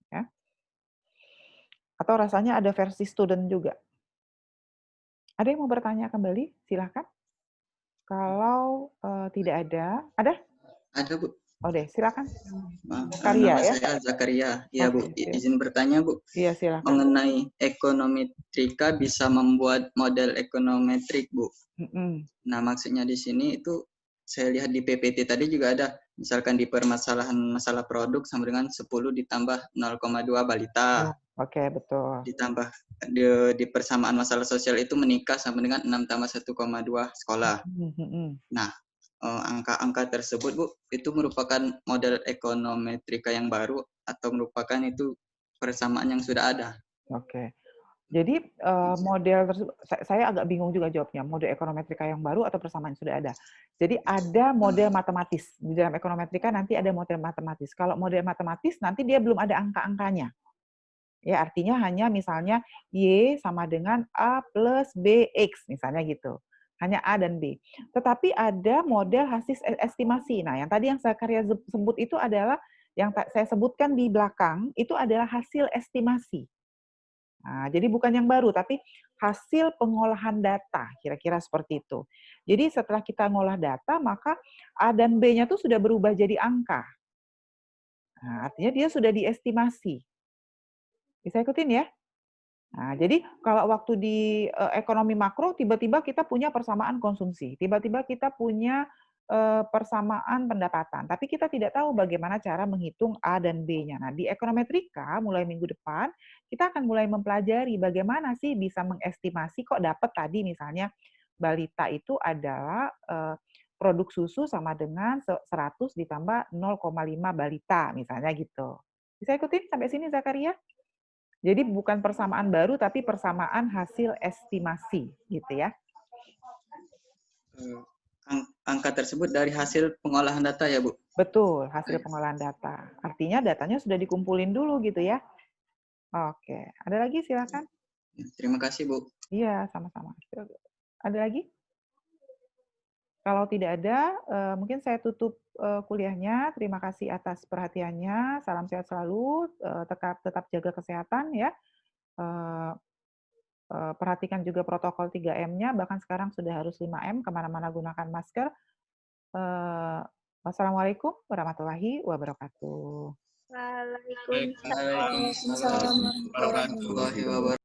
Ya. Atau rasanya ada versi student juga? Ada yang mau bertanya kembali? Silahkan. Kalau tidak ada, ada? Ada, Bu. Oh deh, silakan. Nama saya Zakaria. Ya, Bu. Izin bertanya, Bu. Iya, silakan. Mengenai ekonometrika bisa membuat model ekonometrik, Bu. Nah, maksudnya di sini itu saya lihat di PPT tadi juga ada, misalkan di permasalahan masalah produk sama dengan 10 ditambah 0,2 balita. Oke, betul. Ditambah di persamaan masalah sosial itu menikah sama dengan 6 tambah 1,2 sekolah. Nah, angka-angka tersebut, Bu, itu merupakan model ekonometrika yang baru atau merupakan itu persamaan yang sudah ada? Oke. Jadi model tersebut, saya agak bingung juga jawabnya, model ekonometrika yang baru atau persamaan yang sudah ada. Jadi ada model matematis. Di dalam ekonometrika nanti ada model matematis. Kalau model matematis nanti dia belum ada angka-angkanya. Ya, artinya hanya misalnya Y sama dengan A plus BX, misalnya gitu. Hanya A dan B. Tetapi ada model hasil estimasi. Nah, yang tadi yang Zakaria sebut itu adalah, yang saya sebutkan di belakang, itu adalah hasil estimasi. Nah, jadi bukan yang baru, tapi hasil pengolahan data, kira-kira seperti itu. Jadi setelah kita ngolah data, maka A dan B-nya tuh sudah berubah jadi angka. Nah, artinya dia sudah diestimasi. Bisa ikutin ya? Nah, jadi kalau waktu di ekonomi makro, tiba-tiba kita punya persamaan konsumsi, tiba-tiba kita punya persamaan pendapatan, tapi kita tidak tahu bagaimana cara menghitung A dan B-nya. Nah, di ekonometrika mulai minggu depan, kita akan mulai mempelajari bagaimana sih bisa mengestimasi kok dapat tadi misalnya balita itu adalah produk susu sama dengan 100 ditambah 0,5 balita, misalnya gitu. Bisa ikutin sampai sini, Zakaria? Jadi bukan persamaan baru, tapi persamaan hasil estimasi, gitu ya. Angka tersebut dari hasil pengolahan data ya, Bu? Betul, hasil pengolahan data. Artinya datanya sudah dikumpulin dulu gitu ya. Oke, ada lagi silakan. Terima kasih, Bu. Iya, sama-sama. Ada lagi? Kalau tidak ada, mungkin saya tutup kuliahnya. Terima kasih atas perhatiannya. Salam sehat selalu. Tetap jaga kesehatan ya. Perhatikan juga protokol 3M-nya. Bahkan sekarang sudah harus 5M. Kemana-mana gunakan masker. Wassalamualaikum warahmatullahi wabarakatuh. Waalaikumsalam. Waalaikumsalam warahmatullahi wabarakatuh.